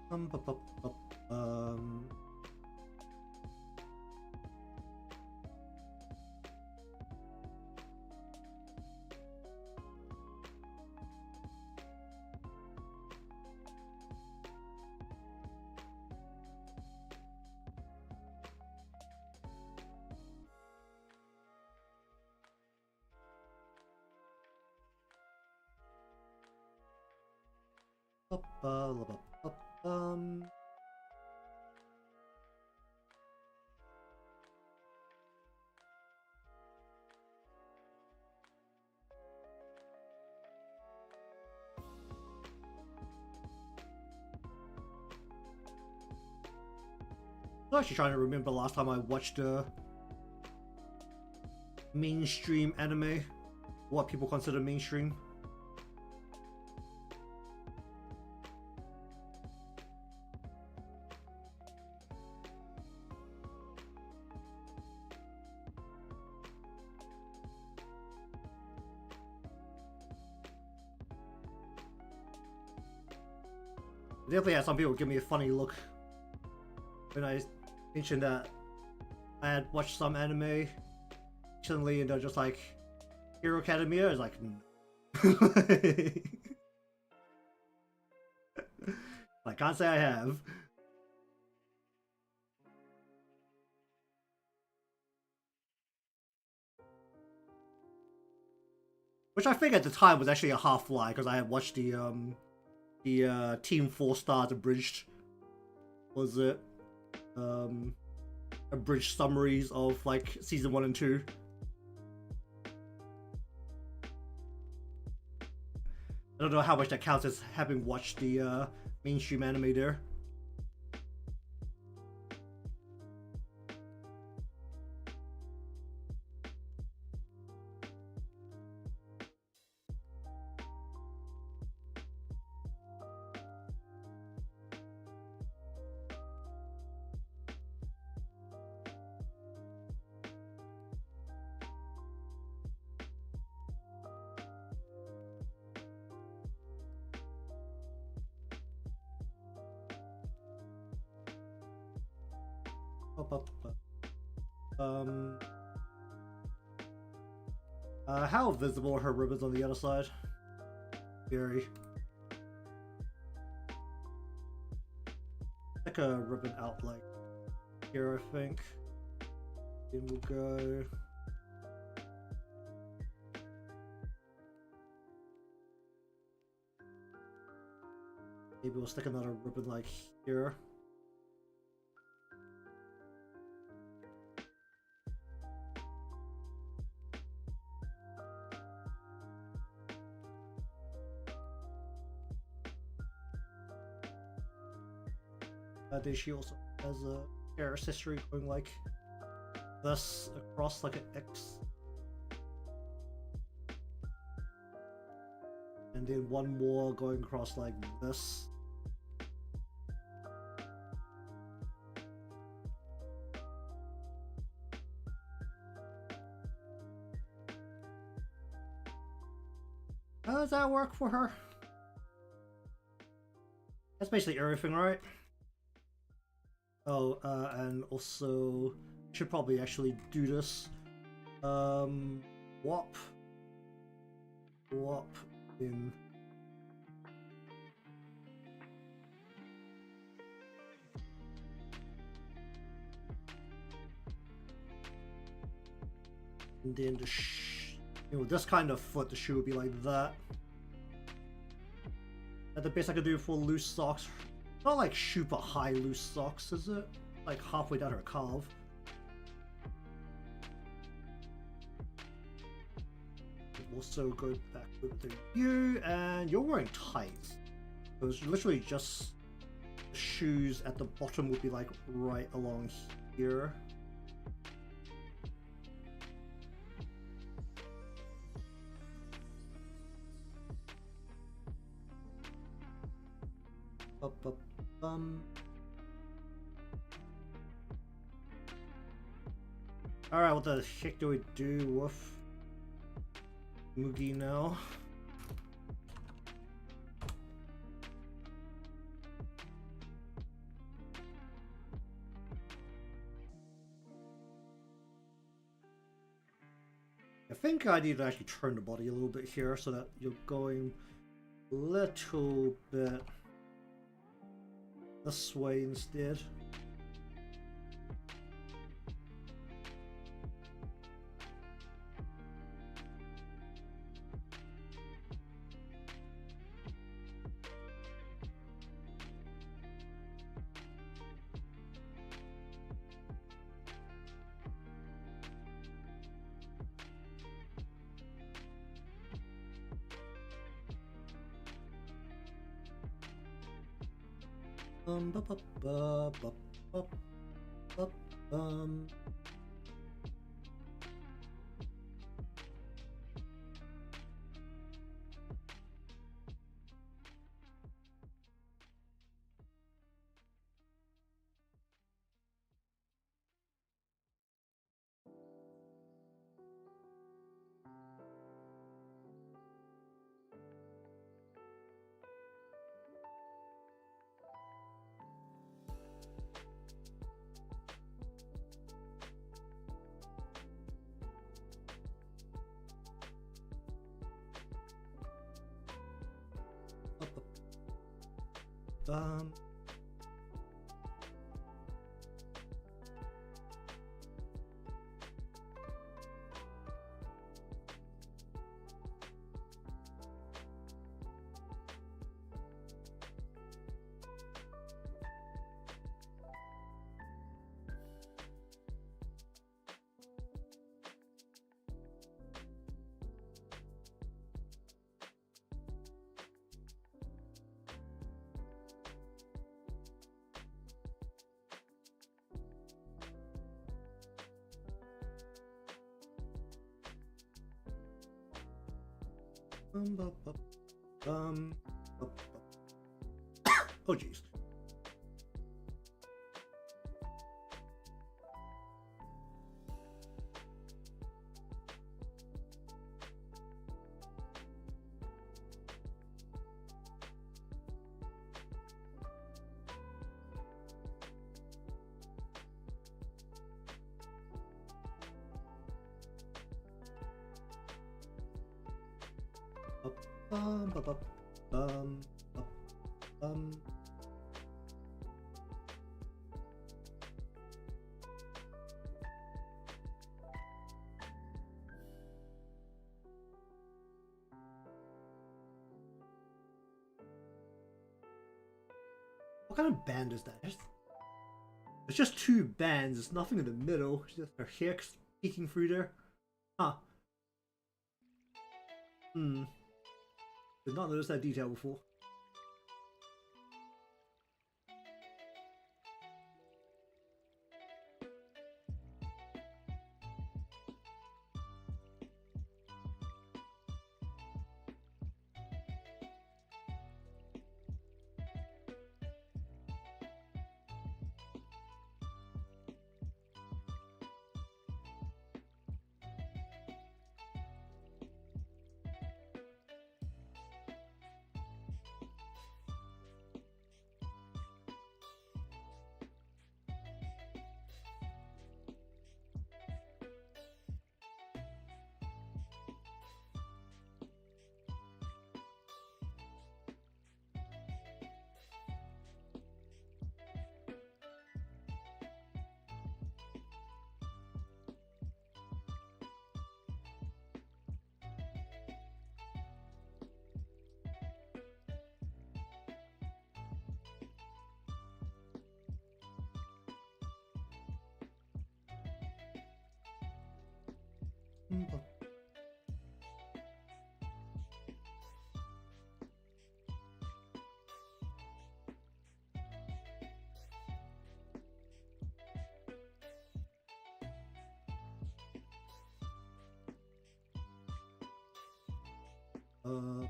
I'm actually trying to remember last time I watched a mainstream anime. What people consider mainstream. Definitely had some people give me a funny look when I mentioned that I had watched some anime recently, and they're just like, Hero Academia is like, no. I can't say I have. Which I think at the time was actually a half lie, because I had watched the Team 4 Stars abridged, was it? Abridged summaries of like season 1 and 2. I don't know how much that counts as having watched the mainstream anime there. How visible are her ribbons on the other side? Very. Like a ribbon out like here, I think. Then we'll go. Maybe we'll stick another ribbon like here. Then she also has a hair accessory going like this across like an X. And then one more going across like this. How does that work for her? That's basically everything, right? Oh, and also should probably actually do this. Wop in. And then the this kind of foot, the shoe would be like that. At the best I could do for loose socks. Not like super high loose socks, is it? Like halfway down her calf. Also go back with you, and you're wearing tights. So it's literally just the shoes at the bottom would be like right along here. Alright, what the heck do we do with Mugi now? I think I need to actually turn the body a little bit here so that you're going a little bit this way instead. bum. Oh jeez. Bum, bum, bum, bum, bum. What kind of band is that? It's just two bands. There's nothing in the middle. It's just her hair peeking through there. Huh. Did not notice that detail before. Uh,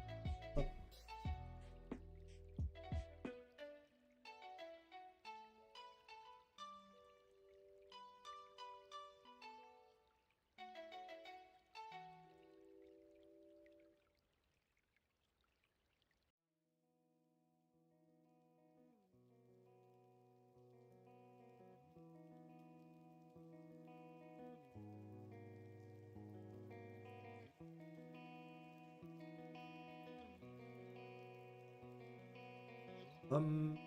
um,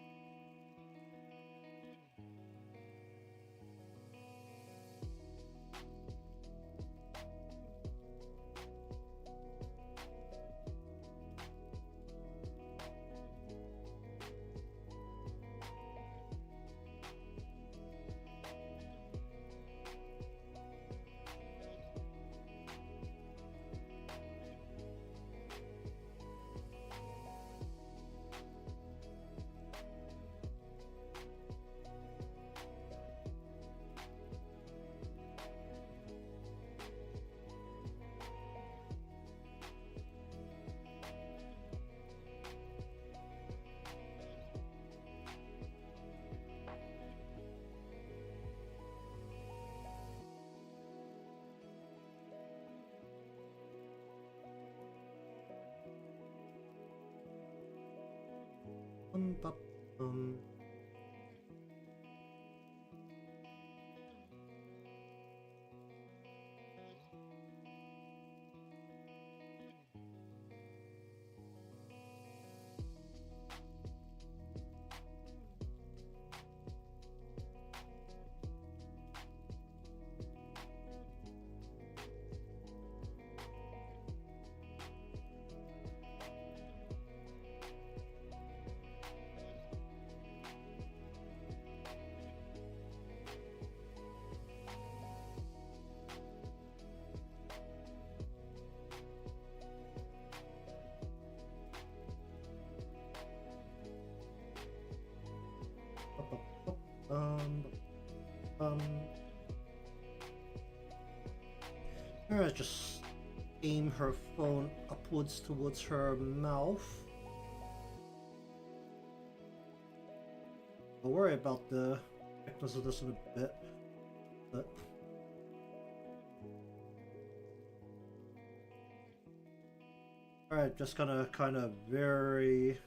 bum, bum. Alright, just aim her phone upwards towards her mouth. I'll worry about the thickness of this in a bit, but alright, just gonna kind of very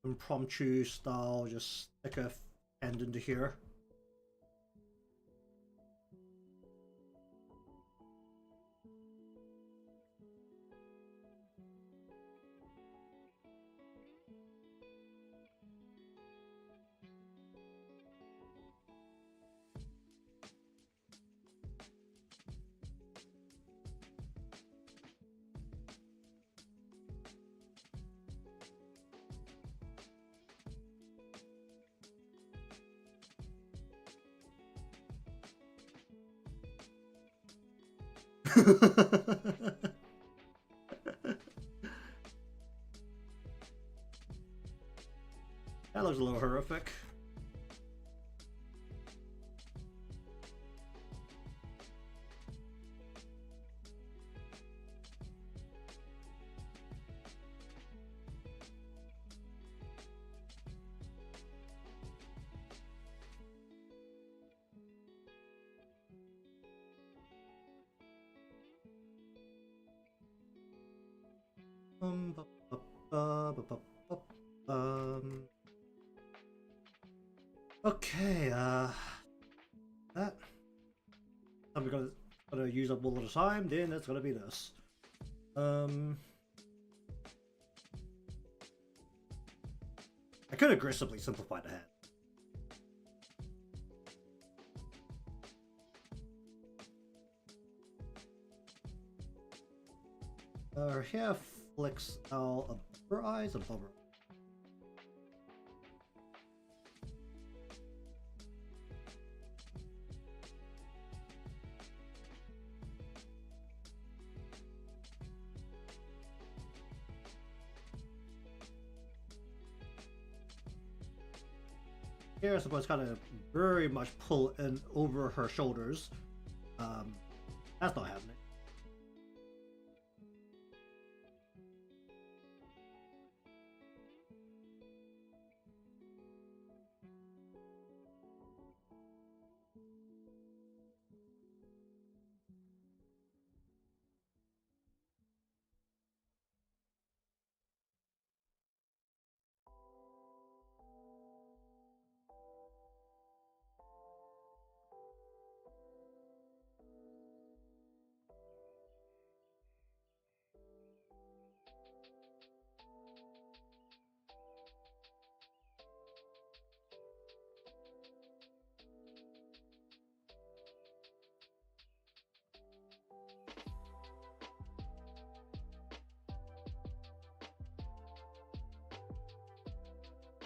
impromptu style, just stick a hand into here. That looks a little horrific. Um, bu- bu- bu- bu- bu- Okay, that I'm gonna use up all of the time, then it's gonna be this. I could aggressively simplify the hand. Her hair flicks out above her eyes, above her. Hair is supposed to kind of very much pull in over her shoulders. That's not happening.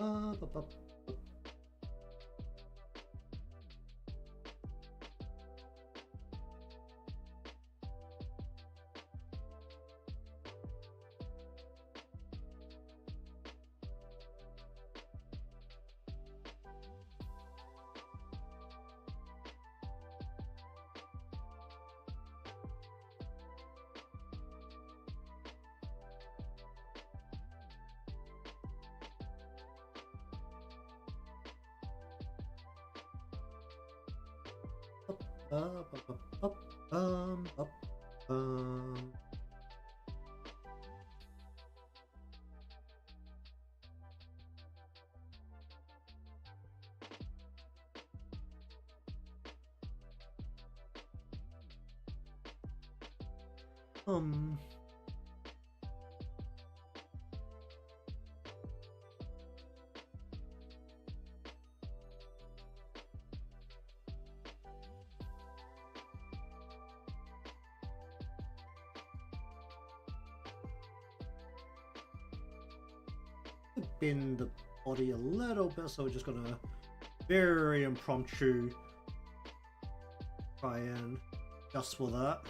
Bu- bu- bu- bu- bu- bu- bu- bu- um bend the body a little bit, so we're just gonna very impromptu try and just for that.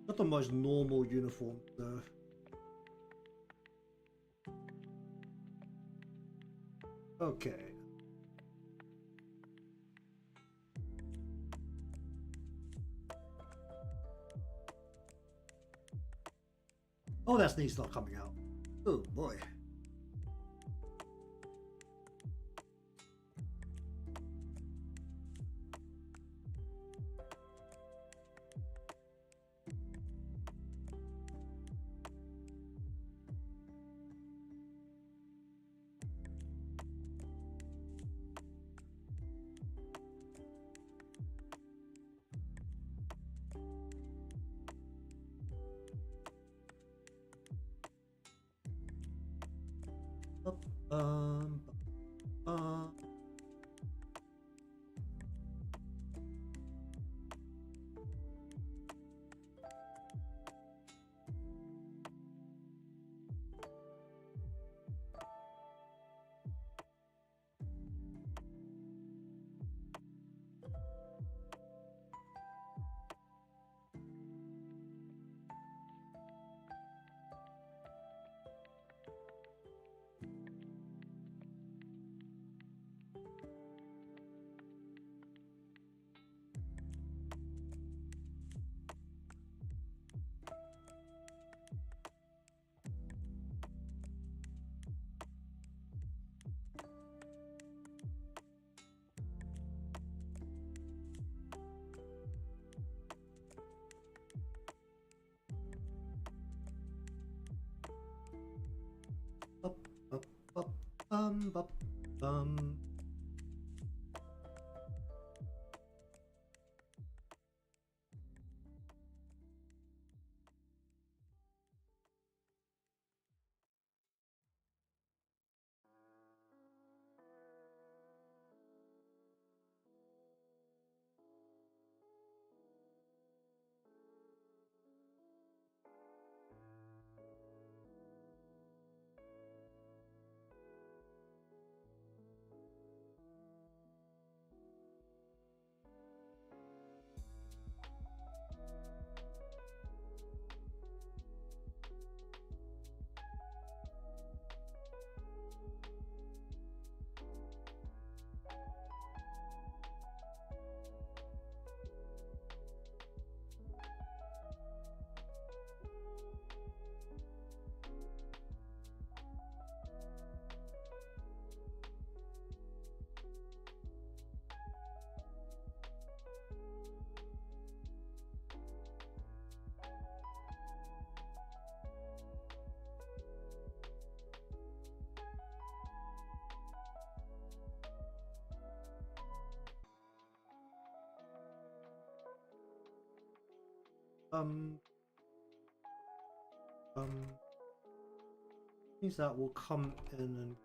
Not the most normal uniform, though. Okay. Oh, that sneeze not coming out. Oh boy. Um, uh, up, up, up, up, um, um, things that will come in and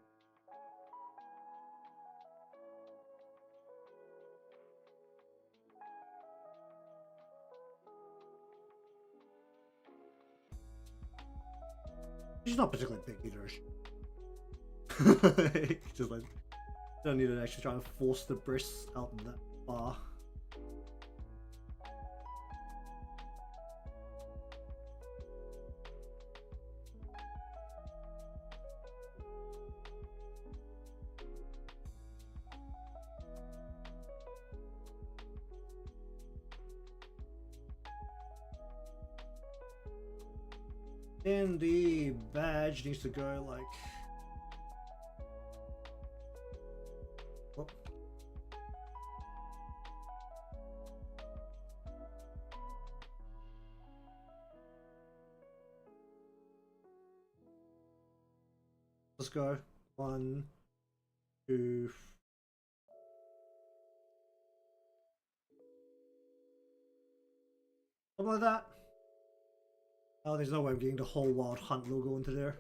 she's not particularly big either. Is she? Just like don't need to actually try and force the breasts out that far. And the badge needs to go like. Whoop. Let's go. 1, 2. Something like that. Oh, there's no way I'm getting the whole Wild Hunt logo into there.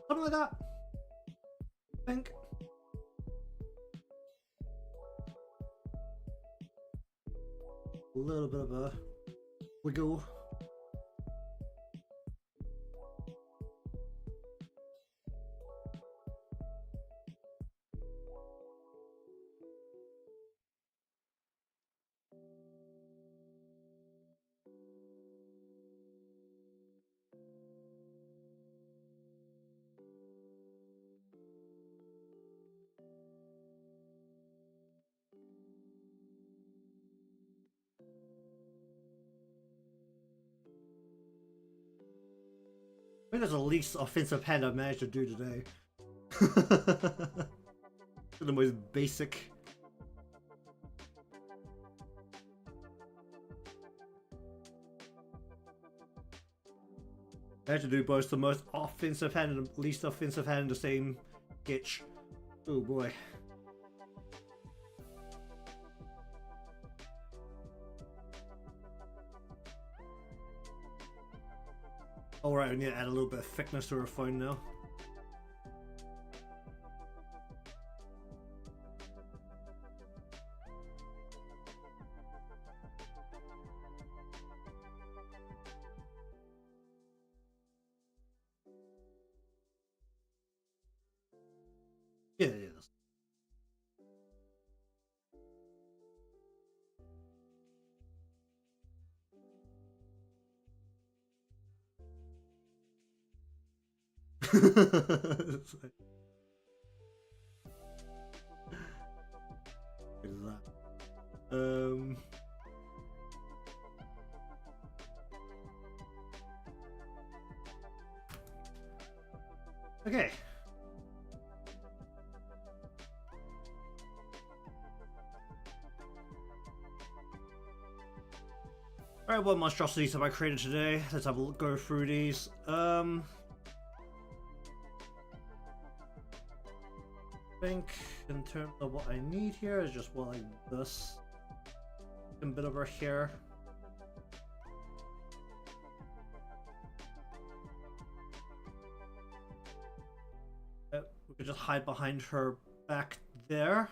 Something like that. I think. A little bit of a wiggle. I think that's the least offensive hand I've managed to do today. The most basic. I had to do both the most offensive hand and the least offensive hand in the same sketch. Oh boy. Alright, we need to add a little bit of thickness to our phone now. Yeah, it is. Okay. Alright, what monstrosities have I created today? Let's have a look, go through these. I think in terms of what I need here is just what like this. A bit of her hair. We could just hide behind her back there.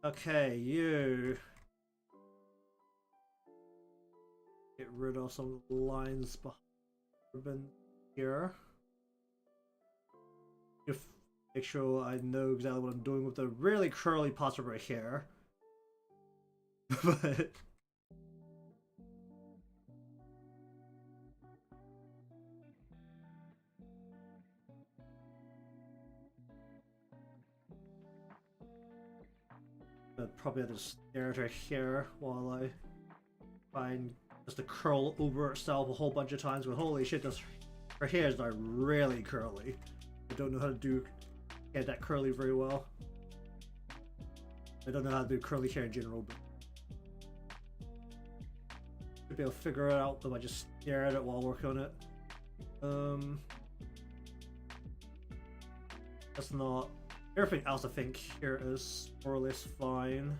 Okay, you. Get rid of some of the lines behind here. Just make sure I know exactly what I'm doing with the really curly parts of her hair. But I'd probably have to stare at her hair while I find just to curl over itself a whole bunch of times. But holy shit, her hair is like really curly. I don't know how to get that curly very well. I don't know how to do curly hair in general, but should be able to figure it out if I just stare at it while I work on it. That's not everything else. I think here is more or less fine.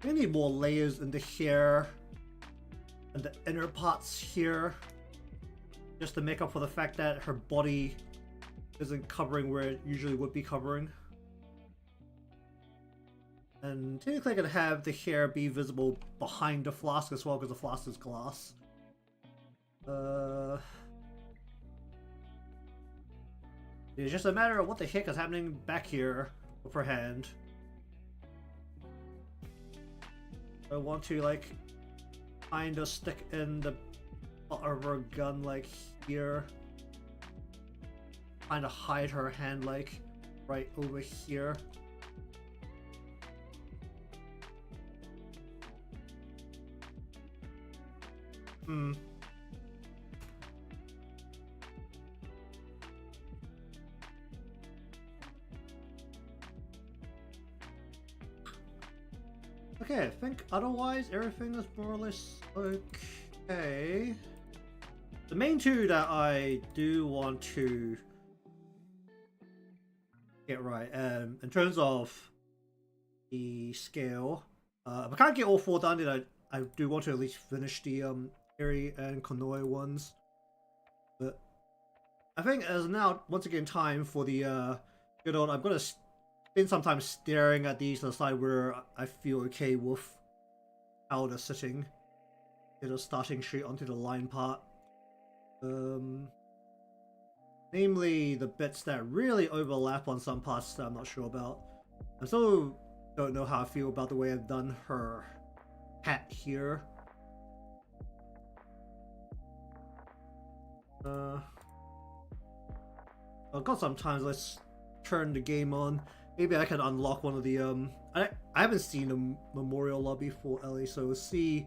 We need more layers in the hair and the inner parts here, just to make up for the fact that her body isn't covering where it usually would be covering. And technically I could have the hair be visible behind the flask as well, because the flask is glass. It's just a matter of what the heck is happening back here with her hand. I want to like kind of stick in the butt of her gun like here. Kind of hide her hand like right over here. Okay, I think otherwise everything is more or less okay. The main two that I do want to get right, in terms of the scale, if I can't get all four done, then I do want to at least finish the Eri and Konoe ones. But I think it is now once again time for the good old. I'm gonna spend some time staring at these to decide where I feel okay with how they're sitting. Just starting straight onto the line part. Namely the bits that really overlap on some parts that I'm not sure about. I still don't know how I feel about the way I've done her hat here. I've got some time. Let's turn the game on. Maybe I can unlock one of the I haven't seen a memorial lobby for Ellie, so we'll see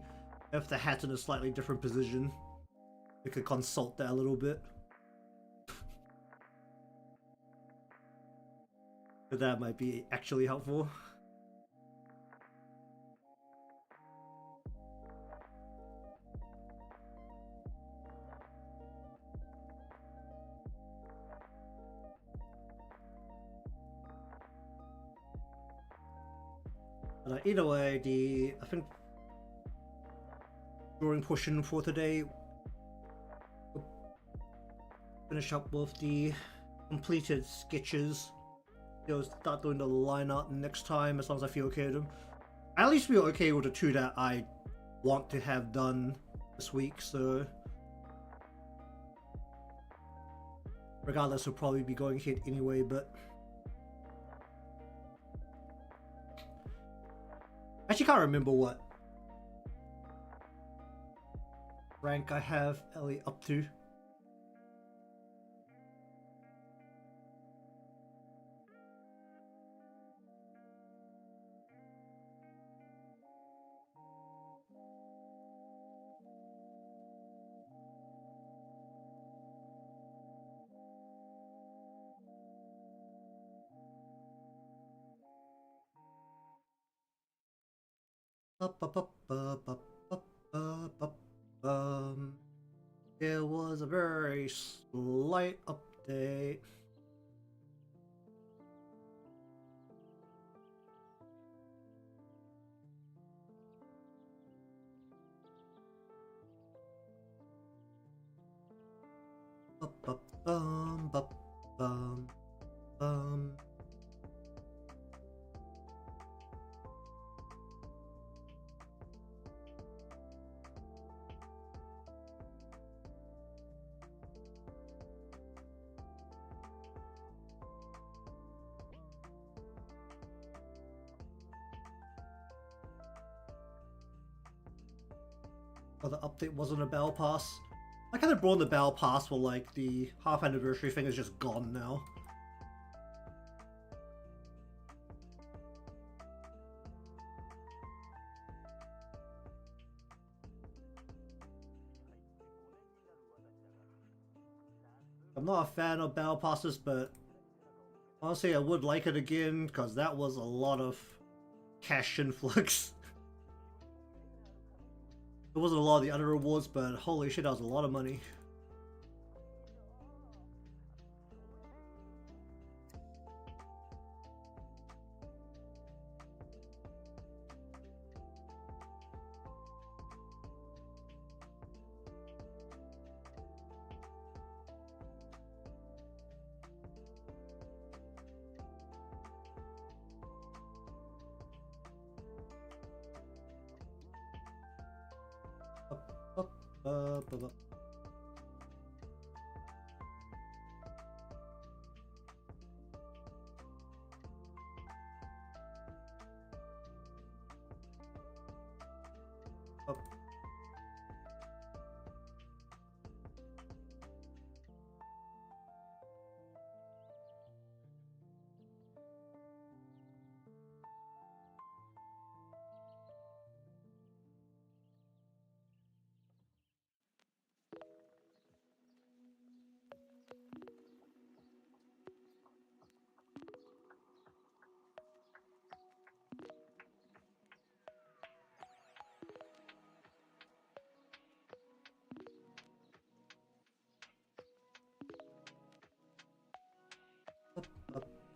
if the hat's in a slightly different position. We could consult that a little bit. But that might be actually helpful. But either way, I think drawing portion for today, we'll finish up with the completed sketches. Start doing the line art next time as long as I feel okay with them. I at least feel okay with the two that I want to have done this week, so regardless, we'll probably be going ahead anyway, but I actually can't remember what rank I have Ellie up to. There was a very slight update. Oh, the update wasn't a battle pass. I kind of brought the battle pass for like the half anniversary thing is just gone now. I'm not a fan of battle passes, but honestly I would like it again because that was a lot of cash influx. It wasn't a lot of the other rewards, but holy shit, that was a lot of money.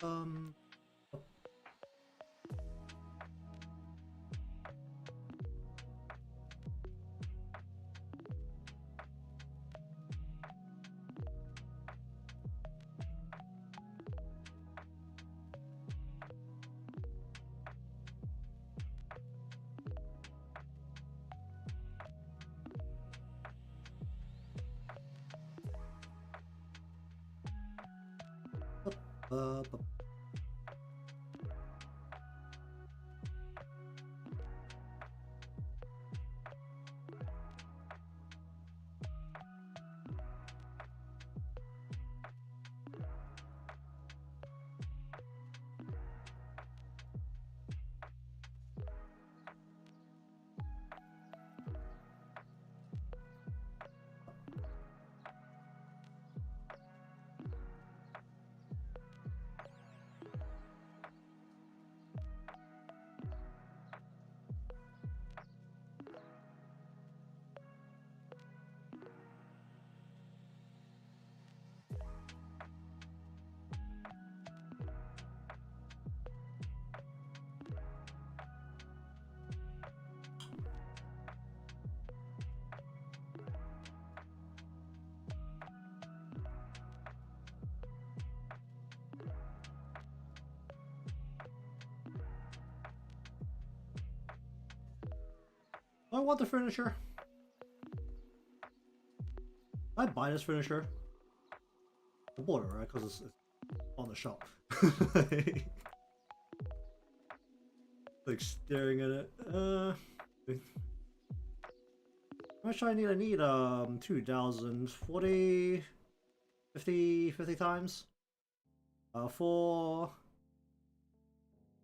Um, Uh, I want the furniture. I buy this furniture. I bought it, right? Because it's on the shop. Like staring at it. How much do I need? I need 2,000, 40, 50 times. 4.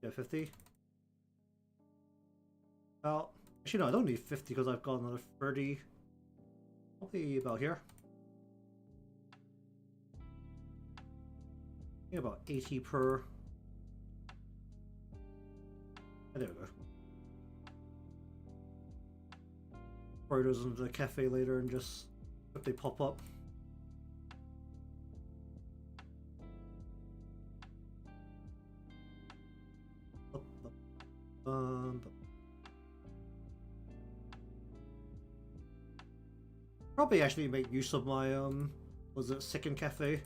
Yeah, 50. Well, actually no, I don't need 50 because I've got another 30. Probably about here. Yeah, about 80 per. There we go. Probably goes into the cafe later and just if they pop up. Probably actually make use of my was it second cafe?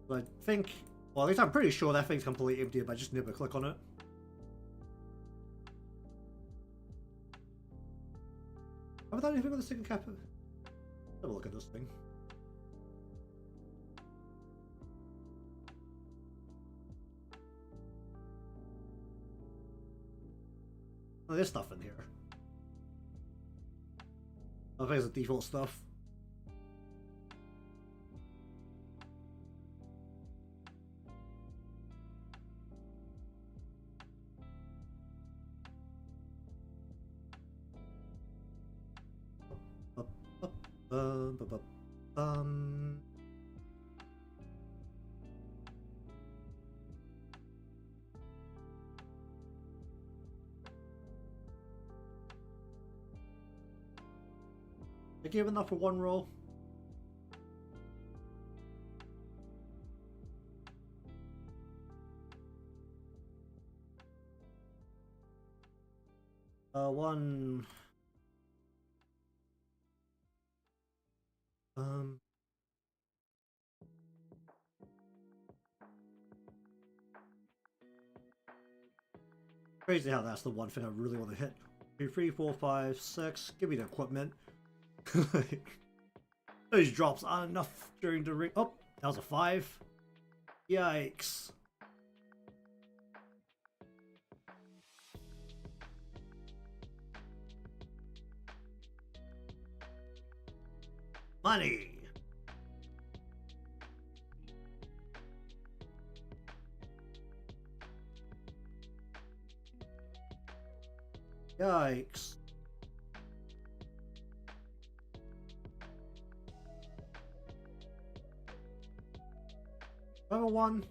But I think, well, at least I'm pretty sure that thing's completely empty if I just never click on it. Have I done anything with the second cafe? Have a look at this thing. Oh, there's stuff in here. I think it's the default stuff. I gave enough for one roll. One. Crazy how that's the one thing I really want to hit. 2, 3, 4, 5, 6. Give me the equipment. Those drops aren't enough during the ring. Oh, that was a 5. Yikes. Money. Yikes. Level 1.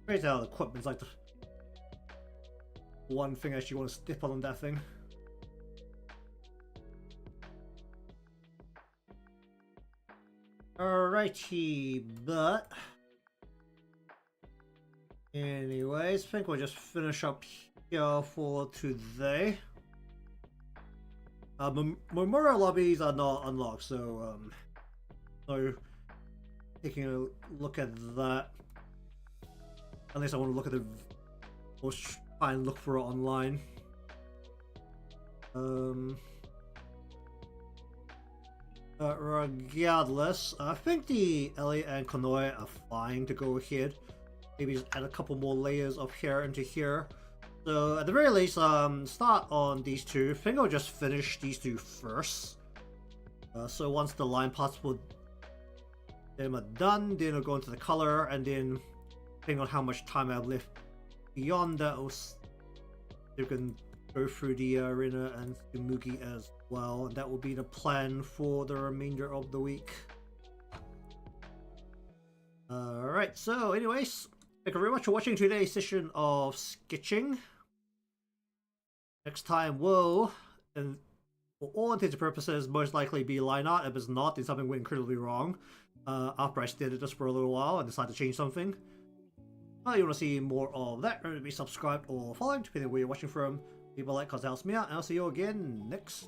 Crazy how the equipment's like the one thing I actually want to step on that thing. Alrighty, but anyways, I think we'll just finish up here for today. Memorial lobbies are not unlocked, so so taking a look at that. Unless I want to look at the, or try and look for it online. Um, Regardless, I think the Elliot and Konoe are fine to go ahead. Maybe just add a couple more layers of hair into here. So at the very least, start on these two. I think I'll just finish these two first. So once the line parts are done, then I'll go into the color, and then depending on how much time I have left beyond that, you can go through the arena and the Mugi as well. And that will be the plan for the remainder of the week. Alright, so anyways, thank you very much for watching today's session of sketching. Next time will, and for all intents and purposes, most likely be line art. If it's not, then something went incredibly wrong. After I stared at this for a little while and decided to change something. If you want to see more of that, remember to be subscribed or following, depending on where you're watching from. Leave a like because it helps me out, and I'll see you again next